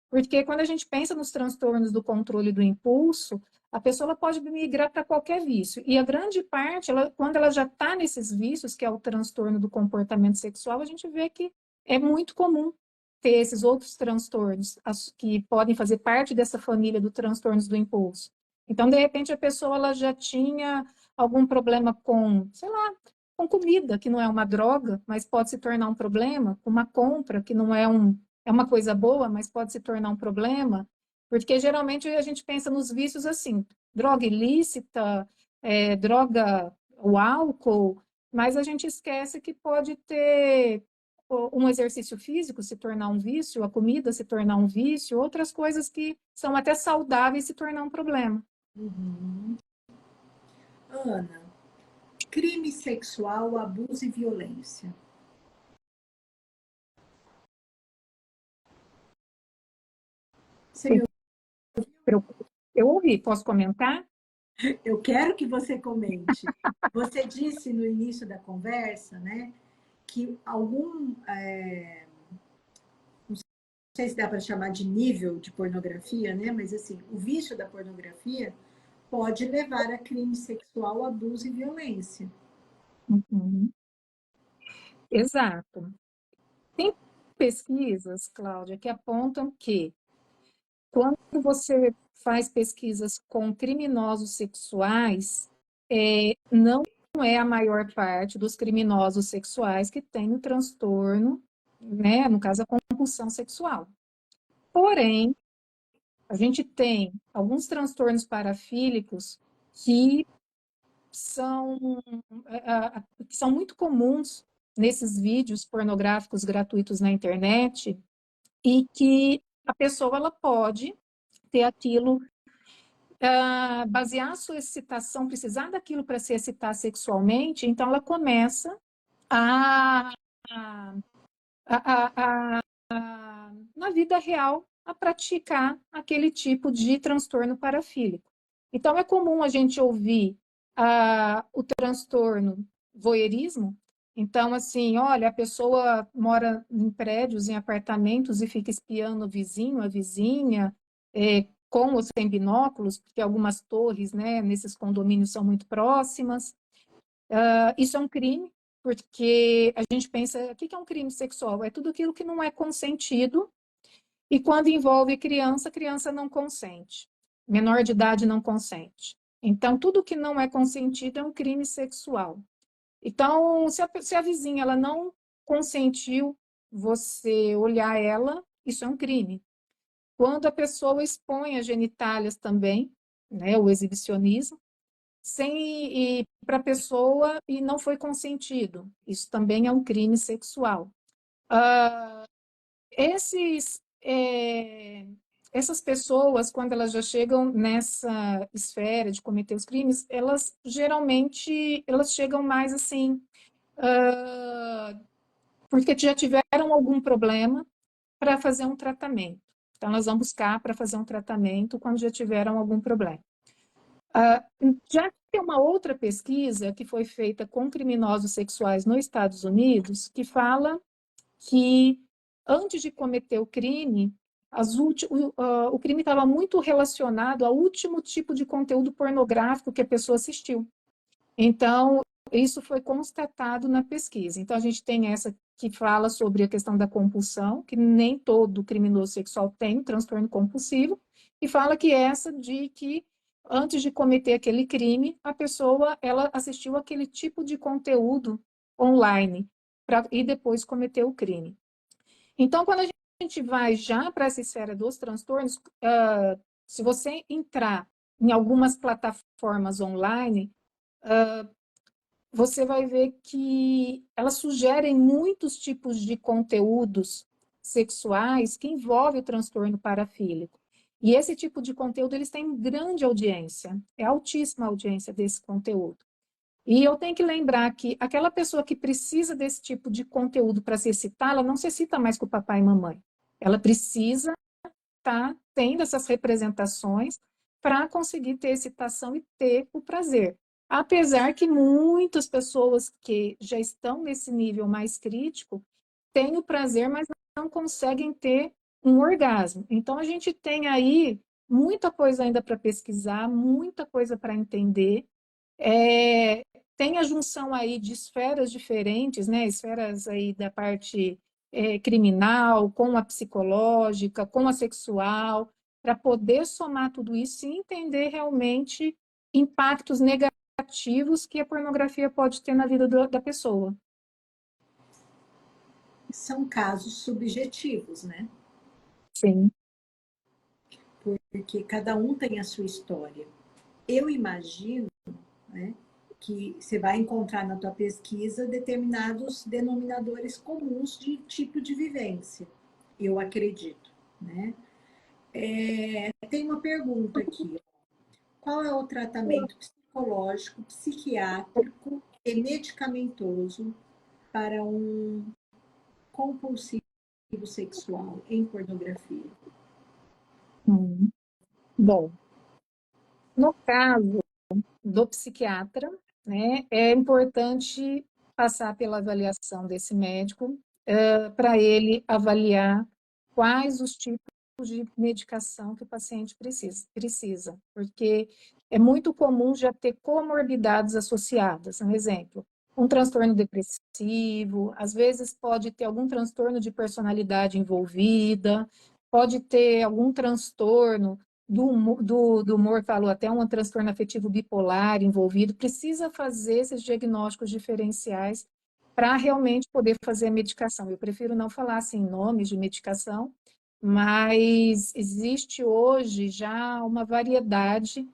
Porque quando a gente pensa nos transtornos do controle do impulso, a pessoa ela pode migrar para qualquer vício. E a grande parte, quando ela já está nesses vícios, que é o transtorno do comportamento sexual, a gente vê que é muito comum ter esses outros transtornos que podem fazer parte dessa família do transtornos do impulso. Então, de repente, a pessoa ela já tinha algum problema com, sei lá, com comida, que não é uma droga, mas pode se tornar um problema, com uma compra, que não é uma coisa boa, mas pode se tornar um problema, porque geralmente a gente pensa nos vícios assim, droga ilícita, droga, o álcool, mas a gente esquece que pode ter um exercício físico se tornar um vício, a comida se tornar um vício, outras coisas que são até saudáveis se tornar um problema. Uhum. Ana, crime sexual, abuso e violência. Você me... Eu, eu ouvi, posso comentar? Eu quero que você comente. Você disse no início da conversa, né, que algum, sei se dá para chamar de nível de pornografia, né? Mas assim, o vício da pornografia pode levar a crime sexual, abuso e violência. Uhum. Exato. Tem pesquisas, Cláudia, que apontam que quando você faz pesquisas com criminosos sexuais, não é a maior parte dos criminosos sexuais que tem o transtorno, né? No caso, a compulsão sexual. Porém, a gente tem alguns transtornos parafílicos que são, que são muito comuns nesses vídeos pornográficos gratuitos na internet e que a pessoa ela pode ter aquilo, basear a sua excitação, precisar daquilo para se excitar sexualmente, então ela começa a, a, a, na vida real, a praticar aquele tipo de transtorno parafílico. Então, é comum a gente ouvir o transtorno voyeurismo. Então, assim, olha, a pessoa mora em prédios, em apartamentos e fica espiando o vizinho, a vizinha, com ou sem binóculos, porque algumas torres, né, nesses condomínios são muito próximas. Isso é um crime, porque a gente pensa, o que é um crime sexual? É tudo aquilo que não é consentido, e quando envolve criança, a criança não consente. Menor de idade não consente. Então, tudo que não é consentido é um crime sexual. Então, se a vizinha ela não consentiu você olhar ela, isso é um crime. Quando a pessoa expõe as genitálias também, né, o exibicionismo, sem ir para a pessoa e não foi consentido. Isso também é um crime sexual. Esses, essas pessoas, quando elas já chegam nessa esfera de cometer os crimes, elas geralmente elas chegam mais assim, porque já tiveram algum problema para fazer um tratamento. Então, elas vão buscar para fazer um tratamento quando já tiveram algum problema. Já tem uma outra pesquisa que foi feita com criminosos sexuais nos Estados Unidos, que fala que antes de cometer o crime, o crime estava muito relacionado ao último tipo de conteúdo pornográfico que a pessoa assistiu. Então, isso foi constatado na pesquisa. Então, a gente tem essa que fala sobre a questão da compulsão, que nem todo criminoso sexual tem transtorno compulsivo, e fala que essa de que antes de cometer aquele crime, a pessoa ela assistiu aquele tipo de conteúdo online e depois cometeu o crime. Então, quando a gente vai já para essa esfera dos transtornos, se você entrar em algumas plataformas online, você vai ver que elas sugerem muitos tipos de conteúdos sexuais que envolvem o transtorno parafílico. E esse tipo de conteúdo, eles têm grande audiência, é altíssima a audiência desse conteúdo. E eu tenho que lembrar que aquela pessoa que precisa desse tipo de conteúdo para se excitar, ela não se excita mais com o papai e mamãe. Ela precisa estar tendo essas representações para conseguir ter excitação e ter o prazer. Apesar que muitas pessoas que já estão nesse nível mais crítico têm o prazer, mas não conseguem ter um orgasmo. Então, a gente tem aí muita coisa ainda para pesquisar, muita coisa para entender. Tem a junção aí de esferas diferentes, né? Esferas aí da parte criminal, com a psicológica, com a sexual, para poder somar tudo isso e entender realmente impactos negativos que a pornografia pode ter na vida da pessoa. São casos subjetivos, né? Sim. Porque cada um tem a sua história. Eu imagino, né, que você vai encontrar na tua pesquisa determinados denominadores comuns de tipo de vivência. Eu acredito, né? Tem uma pergunta aqui. Qual é o tratamento psicológico, psiquiátrico e medicamentoso para um compulsivo sexual em pornografia? Bom, no caso do psiquiatra, né, é importante passar pela avaliação desse médico para ele avaliar quais os tipos de medicação que o paciente precisa, porque é muito comum já ter comorbidades associadas. Um exemplo, um transtorno depressivo, às vezes pode ter algum transtorno de personalidade envolvida, pode ter algum transtorno do humor, falou até um transtorno afetivo bipolar envolvido, precisa fazer esses diagnósticos diferenciais para realmente poder fazer a medicação. Eu prefiro não falar assim nomes de medicação, mas existe hoje já uma variedade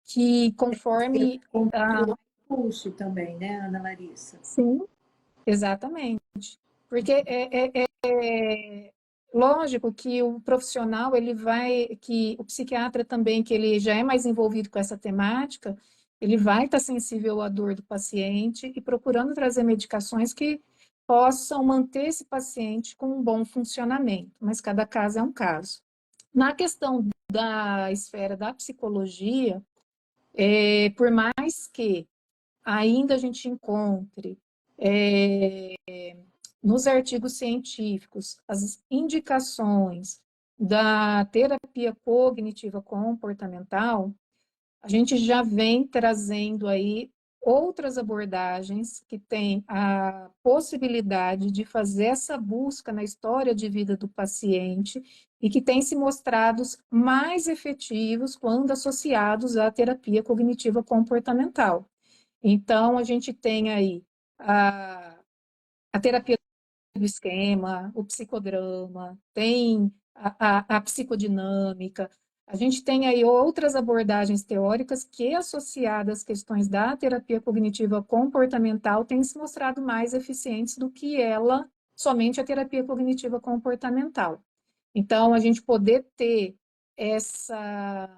que conforme... Controlar o pulso também, né, Ana Larissa? Sim, exatamente. Porque lógico que o profissional, ele vai, que o psiquiatra também, que ele já é mais envolvido com essa temática, ele vai estar sensível à dor do paciente e procurando trazer medicações que possam manter esse paciente com um bom funcionamento, mas cada caso é um caso. Na questão da esfera da psicologia, por mais que ainda a gente encontre nos artigos científicos as indicações da terapia cognitiva comportamental, a gente já vem trazendo aí outras abordagens que têm a possibilidade de fazer essa busca na história de vida do paciente e que têm se mostrados mais efetivos quando associados à terapia cognitiva comportamental. Então, a gente tem aí a terapia do esquema, o psicodrama, tem a psicodinâmica. A gente tem aí outras abordagens teóricas que, associadas às questões da terapia cognitiva comportamental, têm se mostrado mais eficientes do que ela, somente a terapia cognitiva comportamental. Então, a gente poder ter essa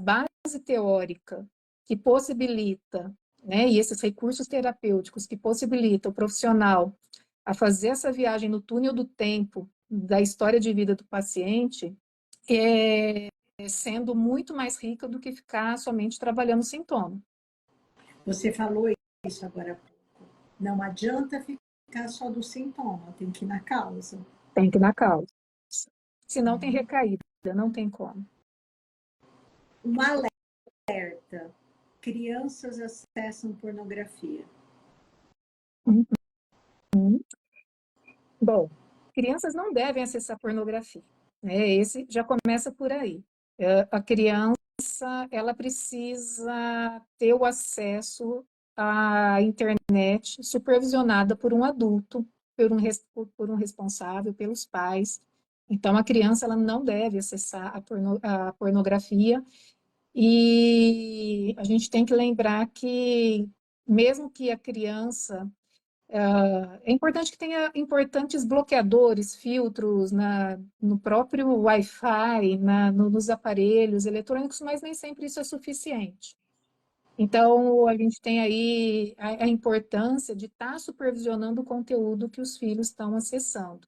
base teórica que possibilita, né, e esses recursos terapêuticos que possibilitam o profissional a fazer essa viagem no túnel do tempo da história de vida do paciente, sendo muito mais rica do que ficar somente trabalhando o sintoma. Você falou isso agora há pouco. Não adianta ficar só do sintoma, tem que ir na causa. Tem que ir na causa. Senão tem recaída, não tem como. Um alerta. Crianças acessam pornografia. Bom, crianças não devem acessar pornografia, né? Esse já começa por aí. A criança, ela precisa ter o acesso à internet supervisionada por um adulto, por um responsável, pelos pais. Então, a criança, ela não deve acessar a pornografia, e a gente tem que lembrar que, mesmo que a criança é importante que tenha importantes bloqueadores, filtros no próprio Wi-Fi, nos aparelhos eletrônicos, mas nem sempre isso é suficiente. Então, a gente tem aí a importância de estar supervisionando o conteúdo que os filhos estão acessando.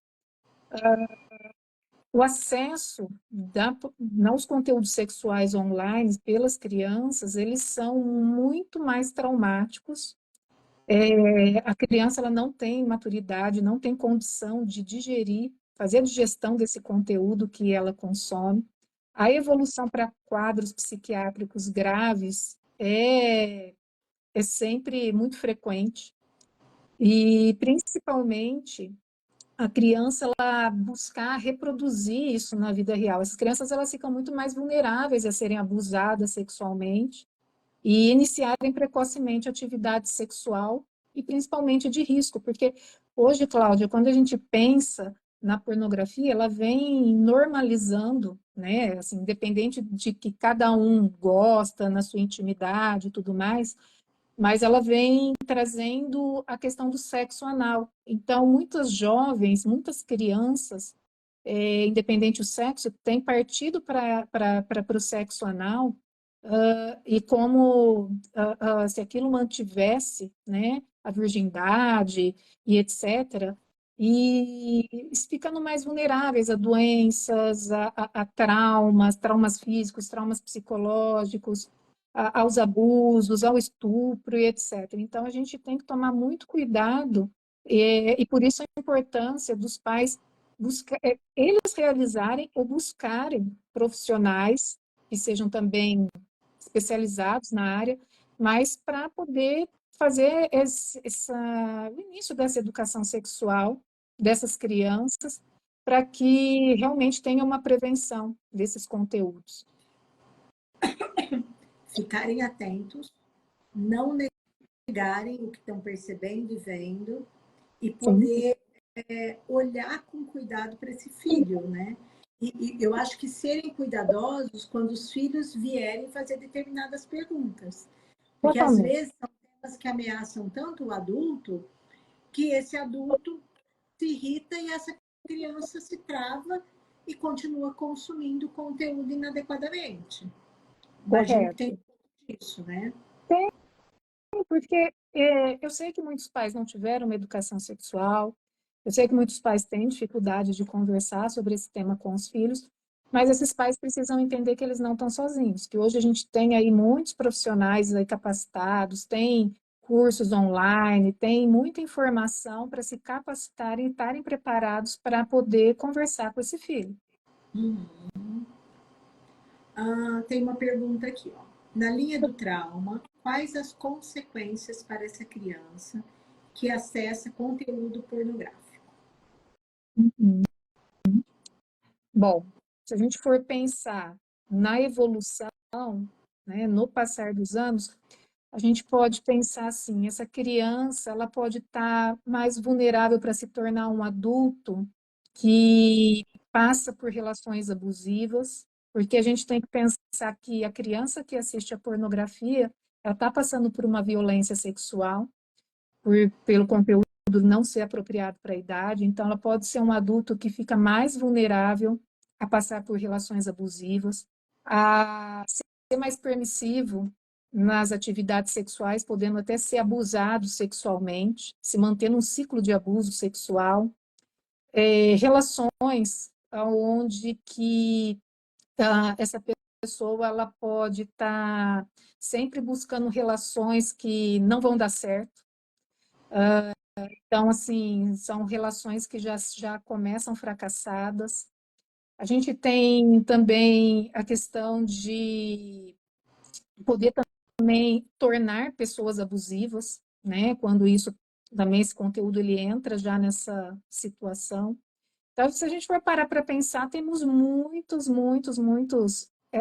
O acesso aos conteúdos sexuais online pelas crianças, eles são muito mais traumáticos. A criança, ela não tem maturidade, não tem condição de digerir, fazer a digestão desse conteúdo que ela consome. A evolução para quadros psiquiátricos graves é sempre muito frequente, e principalmente a criança, ela buscar reproduzir isso na vida real. As crianças, elas ficam muito mais vulneráveis a serem abusadas sexualmente e iniciarem precocemente atividade sexual, e principalmente de risco, porque hoje, Cláudia, quando a gente pensa na pornografia, ela vem normalizando, né, assim, independente de que cada um gosta na sua intimidade e tudo mais, mas ela vem trazendo a questão do sexo anal. Então, muitas jovens, muitas crianças, independente do sexo, têm partido para o sexo anal, e como se aquilo mantivesse, né, a virgindade e etc., e ficando mais vulneráveis a doenças, a traumas físicos, traumas psicológicos, aos abusos, ao estupro e etc. Então, a gente tem que tomar muito cuidado, e por isso a importância dos pais eles realizarem ou buscarem profissionais que sejam também especializados na área, mas para poder fazer o início dessa educação sexual dessas crianças, para que realmente tenha uma prevenção desses conteúdos. Ficarem atentos, não negarem o que estão percebendo e vendo, e poder olhar com cuidado para esse filho, né? E eu acho que serem cuidadosos quando os filhos vierem fazer determinadas perguntas. Porque às vezes são temas que ameaçam tanto o adulto, que esse adulto se irrita e essa criança se trava e continua consumindo conteúdo inadequadamente. Imagino que tem isso, né? Tem, porque eu sei que muitos pais não tiveram uma educação sexual, eu sei que muitos pais têm dificuldade de conversar sobre esse tema com os filhos, mas esses pais precisam entender que eles não estão sozinhos, que hoje a gente tem aí muitos profissionais aí capacitados, tem cursos online, tem muita informação para se capacitarem e estarem preparados para poder conversar com esse filho. Tem uma pergunta aqui, ó. Na linha do trauma, quais as consequências para essa criança que acessa conteúdo pornográfico? Bom, se a gente for pensar na evolução, né, no passar dos anos, a gente pode pensar assim, essa criança, ela pode estar mais vulnerável para se tornar um adulto que passa por relações abusivas, porque a gente tem que pensar que a criança que assiste a pornografia, ela está passando por uma violência sexual, pelo conteúdo não ser apropriado para a idade, então ela pode ser um adulto que fica mais vulnerável a passar por relações abusivas, a ser mais permissivo nas atividades sexuais, podendo até ser abusado sexualmente, se manter num ciclo de abuso sexual, relações onde que essa pessoa ela pode estar sempre buscando relações que não vão dar certo. Então, assim, são relações que já começam fracassadas. A gente tem também a questão de poder também tornar pessoas abusivas, né? Quando isso também esse conteúdo ele entra já nessa situação. Então, se a gente for parar para pensar, temos muitos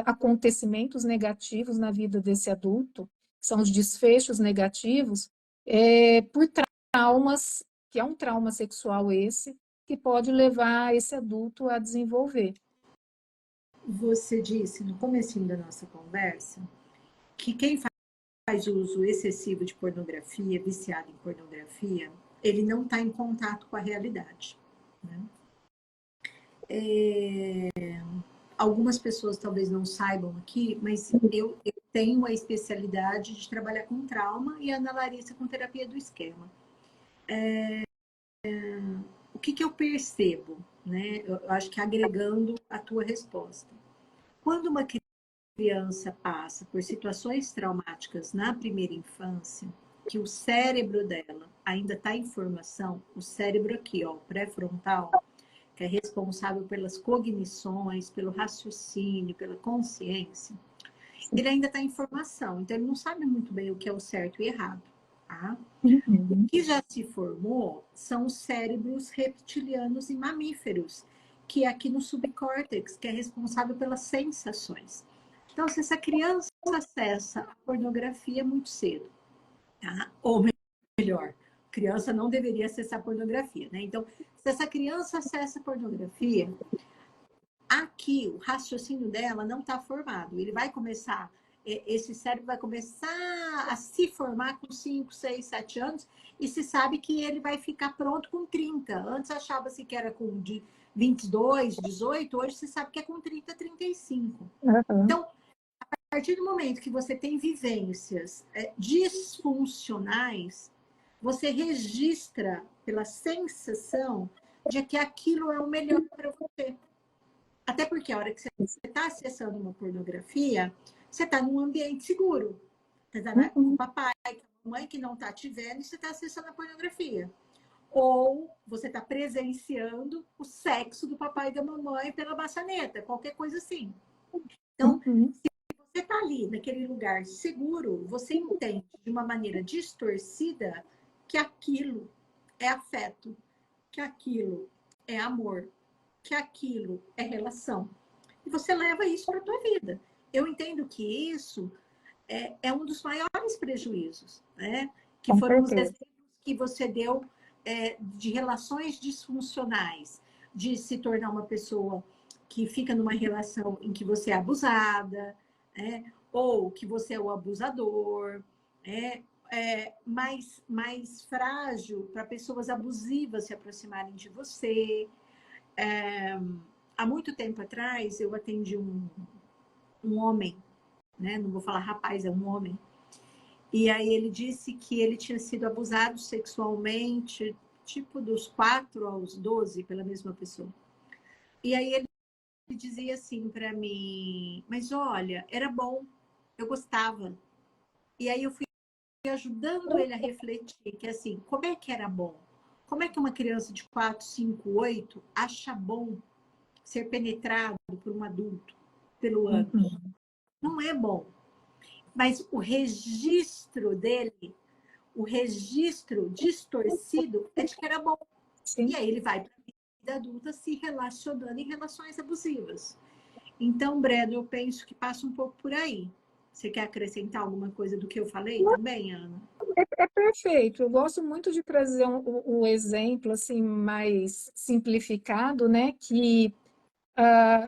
acontecimentos negativos na vida desse adulto, que são os desfechos negativos, por traumas, que é um trauma sexual esse, que pode levar esse adulto a desenvolver. Você disse no comecinho da nossa conversa que quem faz uso excessivo de pornografia, viciado em pornografia, ele não está em contato com a realidade, né? Algumas pessoas talvez não saibam aqui, mas eu tenho a especialidade de trabalhar com trauma e a Ana Larissa com terapia do esquema. O que eu percebo, né? Eu acho que agregando a tua resposta. Quando uma criança passa por situações traumáticas na primeira infância, que o cérebro dela ainda está em formação, o cérebro aqui, ó, pré-frontal, que é responsável pelas cognições, pelo raciocínio, pela consciência, ele ainda está em formação, então ele não sabe muito bem o que é o certo e errado. Tá? O que já se formou são os cérebros reptilianos e mamíferos, que é aqui no subcórtex, que é responsável pelas sensações. Então, se essa criança acessa a pornografia muito cedo, tá? Ou melhor, criança não deveria acessar pornografia, né? Então, se essa criança acessa pornografia, aqui o raciocínio dela não está formado. Ele vai começar, esse cérebro vai começar a se formar com 5, 6, 7 anos, e se sabe que ele vai ficar pronto com 30. Antes achava-se que era com 22, 18, hoje se sabe que é com 30, 35. Então, a partir do momento que você tem vivências disfuncionais, você registra pela sensação de que aquilo é o melhor para você. Até porque a hora que você está acessando uma pornografia, você está num ambiente seguro. Você está com o papai, com a mãe que não está te vendo e você está acessando a pornografia. Ou você está presenciando o sexo do papai e da mamãe pela maçaneta, qualquer coisa assim. Então, Uhum. você está ali naquele lugar seguro, você entende de uma maneira distorcida que aquilo é afeto, que aquilo é amor, que aquilo é relação. E você leva isso para a tua vida. Eu entendo que isso é um dos maiores prejuízos, né? Que Com foram os certeza. exemplos que você deu de relações disfuncionais, de se tornar uma pessoa que fica numa relação em que você é abusada, ou que você é o abusador, mais frágil para pessoas abusivas se aproximarem de você. Há muito tempo atrás, eu atendi um homem, né? Não vou falar rapaz, é um homem. E aí ele disse que ele tinha sido abusado sexualmente, tipo dos 4 aos 12, pela mesma pessoa. E aí ele dizia assim para mim, mas olha, era bom, eu gostava. E aí eu fui ajudando ele a refletir que assim, como é que era bom? Como é que uma criança de 4, 5, 8 acha bom ser penetrado por um adulto pelo ânus? Uhum. Não é bom. Mas o registro dele, o registro distorcido é de que era bom. E Sim. aí ele vai para a vida adulta se relacionando em relações abusivas. Então, Breno, eu penso que passa um pouco por aí. Você quer acrescentar alguma coisa do que eu falei também, Ana? É perfeito. Eu gosto muito de trazer um exemplo assim mais simplificado, né? Que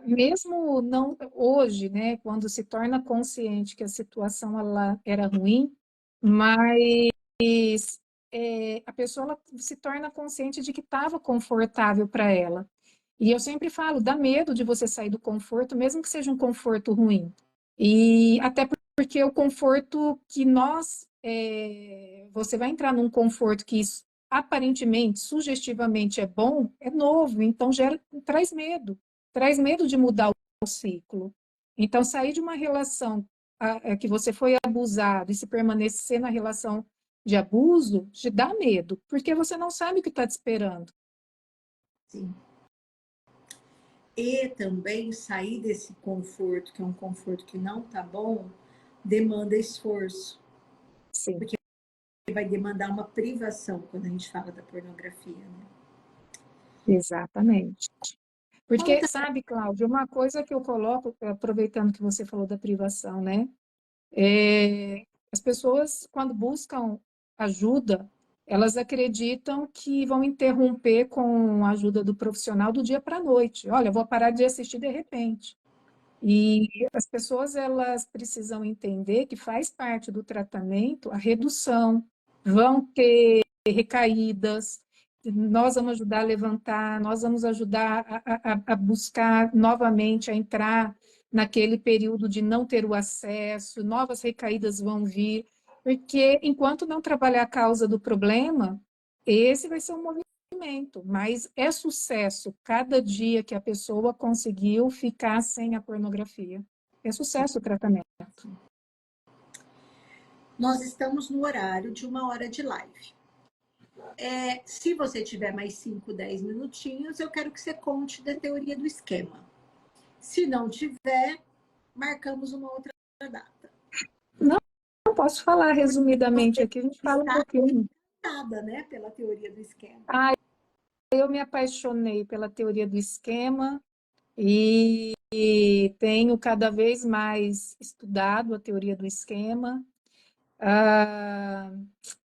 mesmo não hoje, né? Quando se torna consciente que a situação ela era ruim, mas a pessoa ela se torna consciente de que estava confortável para ela. E eu sempre falo, dá medo de você sair do conforto, mesmo que seja um conforto ruim. E até porque o conforto que você vai entrar num conforto que aparentemente, sugestivamente é bom, é novo, então traz medo de mudar o ciclo. Então, sair de uma relação que você foi abusado e se permanecer na relação de abuso, te dá medo, porque você não sabe o que está te esperando. Sim. E também sair desse conforto, que é um conforto que não tá bom, demanda esforço. Sim, Porque vai demandar uma privação quando a gente fala da pornografia, né? exatamente. Porque, Conta. sabe, Cláudia, uma coisa que eu coloco, aproveitando que você falou da privação, né? É, as pessoas, quando buscam ajuda, elas acreditam que vão interromper com a ajuda do profissional do dia para a noite. Olha, eu vou parar de assistir de repente. E as pessoas, elas precisam entender que faz parte do tratamento a redução. Vão ter recaídas, nós vamos ajudar a levantar, nós vamos ajudar a buscar novamente, a entrar naquele período de não ter o acesso, novas recaídas vão vir, porque enquanto não trabalhar a causa do problema, esse vai ser um movimento, mas é sucesso cada dia que a pessoa conseguiu ficar sem a pornografia. É sucesso o tratamento. Nós estamos no horário de 1 hora de live. Se você tiver mais 5, 10 minutinhos, eu quero que você conte da teoria do esquema. Se não tiver, marcamos uma outra data. Não, não posso falar resumidamente Você aqui, a gente fala um está pouquinho. encantada, né, pela teoria do esquema. Ah, eu me apaixonei pela teoria do esquema e tenho cada vez mais estudado a teoria do esquema. Ah,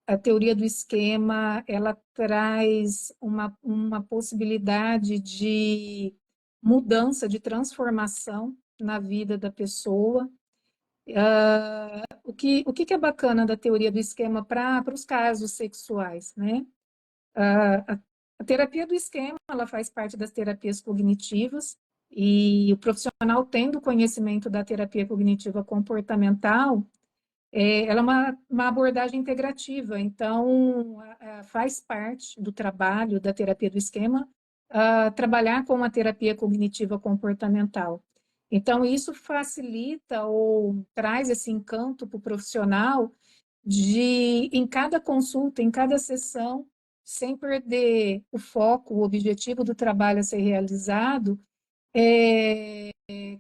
a teoria do esquema, ela traz uma possibilidade de mudança, de transformação na vida da pessoa. O que é bacana da teoria do esquema para os casos sexuais, né? A terapia do esquema, ela faz parte das terapias cognitivas e o profissional tendo conhecimento da terapia cognitiva comportamental, ela é uma abordagem integrativa, então faz parte do trabalho da terapia do esquema trabalhar com a terapia cognitiva comportamental. Então, isso facilita ou traz esse encanto para o profissional de, em cada consulta, em cada sessão, sem perder o foco, o objetivo do trabalho a ser realizado, é,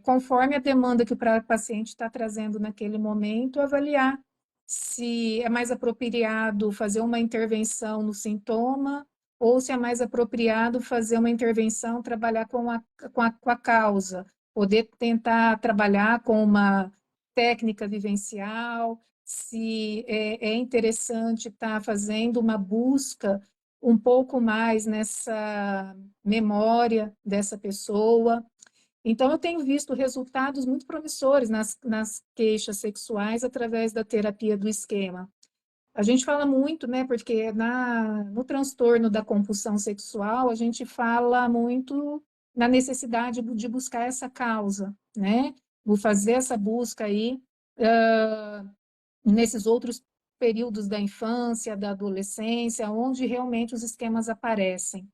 conforme a demanda que o paciente está trazendo naquele momento, avaliar se é mais apropriado fazer uma intervenção no sintoma ou se é mais apropriado fazer uma intervenção, trabalhar com a causa, poder tentar trabalhar com uma técnica vivencial, se é interessante estar fazendo uma busca um pouco mais nessa memória dessa pessoa. Então, eu tenho visto resultados muito promissores nas queixas sexuais através da terapia do esquema. A gente fala muito, né, porque no transtorno da compulsão sexual, a gente fala muito na necessidade de buscar essa causa, né? Vou fazer essa busca aí, nesses outros períodos da infância, da adolescência, onde realmente os esquemas aparecem.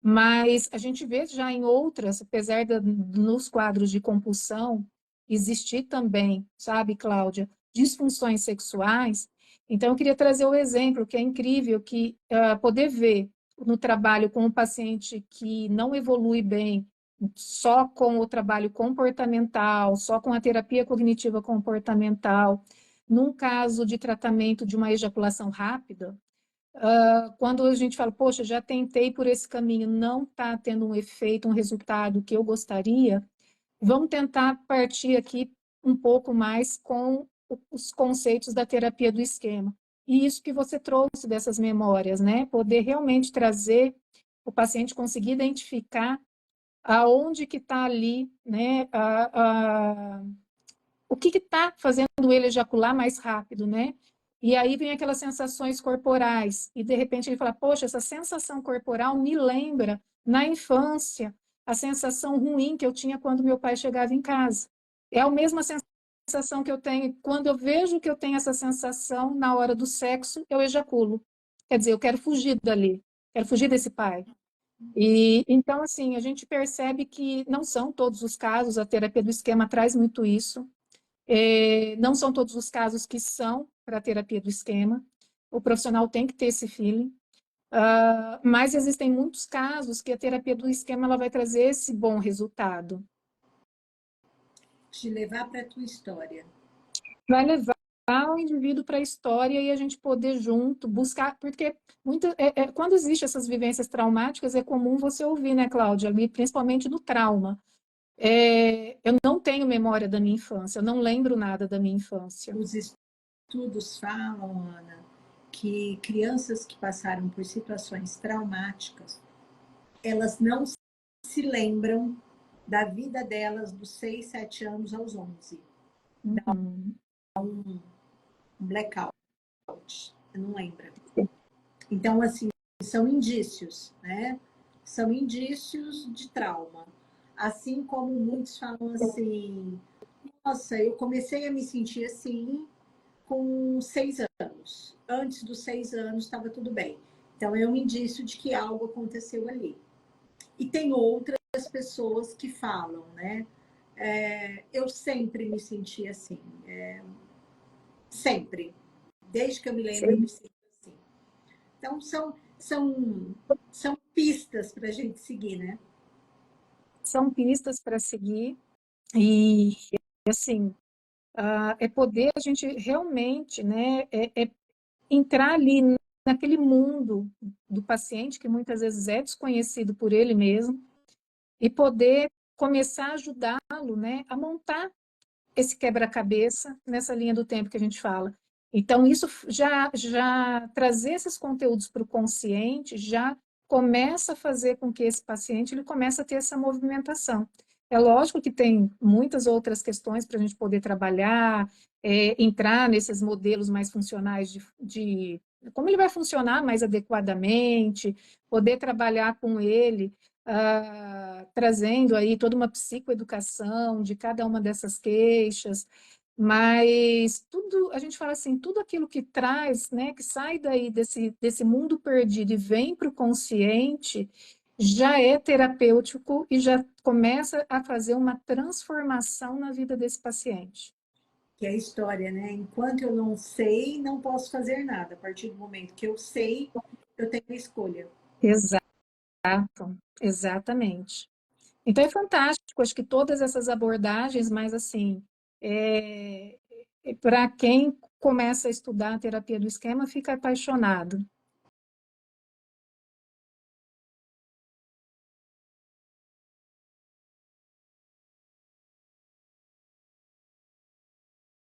Mas a gente vê já em outras, apesar nos quadros de compulsão, existir também, sabe, Cláudia, disfunções sexuais. Então, eu queria trazer o exemplo, que é incrível, que poder ver no trabalho com um paciente que não evolui bem, só com o trabalho comportamental, só com a terapia cognitiva comportamental, num caso de tratamento de uma ejaculação rápida, quando a gente fala, poxa, já tentei por esse caminho, não está tendo um efeito, um resultado que eu gostaria, vamos tentar partir aqui um pouco mais com os conceitos da terapia do esquema. E isso que você trouxe dessas memórias, né? Poder realmente trazer o paciente conseguir identificar aonde que está ali, né? O que está fazendo ele ejacular mais rápido, né? E aí vem aquelas sensações corporais, e de repente ele fala, poxa, essa sensação corporal me lembra, na infância, a sensação ruim que eu tinha quando meu pai chegava em casa. É a mesma sensação que eu tenho, quando eu vejo que eu tenho essa sensação na hora do sexo, eu ejaculo. Quer dizer, eu quero fugir dali, quero fugir desse pai. E então, assim, a gente percebe que não são todos os casos, a terapia do esquema traz muito isso. Não são todos os casos que são para a terapia do esquema. O profissional tem que ter esse feeling. Mas existem muitos casos que a terapia do esquema ela vai trazer esse bom resultado. Te levar para a tua história. Vai levar o indivíduo para a história e a gente poder junto buscar, porque quando existem essas vivências traumáticas, é comum você ouvir, né, Cláudia, ali, principalmente no trauma. Eu não tenho memória da minha infância, eu não lembro nada da minha infância. Os estudos falam, Ana, que crianças que passaram por situações traumáticas, elas não se lembram da vida delas dos 6, 7 anos aos 11. Dá um blackout, não lembra. Então, assim, são indícios, né? São indícios de trauma. Assim como muitos falam assim, nossa, eu comecei a me sentir assim com 6 anos. Antes dos 6 anos estava tudo bem. Então, é um indício de que algo aconteceu ali. E tem outras pessoas que falam, né? Eu sempre me senti assim. Sempre. Desde que eu me lembro, eu me sinto assim. Então, são pistas para a gente seguir, né? São pistas para seguir e, assim, é poder a gente realmente, né, entrar ali naquele mundo do paciente, que muitas vezes é desconhecido por ele mesmo, e poder começar a ajudá-lo, né, a montar esse quebra-cabeça nessa linha do tempo que a gente fala. Então, isso já trazer esses conteúdos para o consciente já começa a fazer com que esse paciente ele comece a ter essa movimentação. É lógico que tem muitas outras questões para a gente poder trabalhar, entrar nesses modelos mais funcionais de como ele vai funcionar mais adequadamente, poder trabalhar com ele trazendo aí toda uma psicoeducação de cada uma dessas queixas, mas tudo, a gente fala assim, tudo aquilo que traz, né, que sai daí desse mundo perdido e vem para o consciente, já é terapêutico e já começa a fazer uma transformação na vida desse paciente. que é a história, né? Enquanto eu não sei, não posso fazer nada. A partir do momento que eu sei, eu tenho a escolha. Exato, exatamente. Então é fantástico, acho que todas essas abordagens, mas assim, para quem começa a estudar a terapia do esquema, fica apaixonado,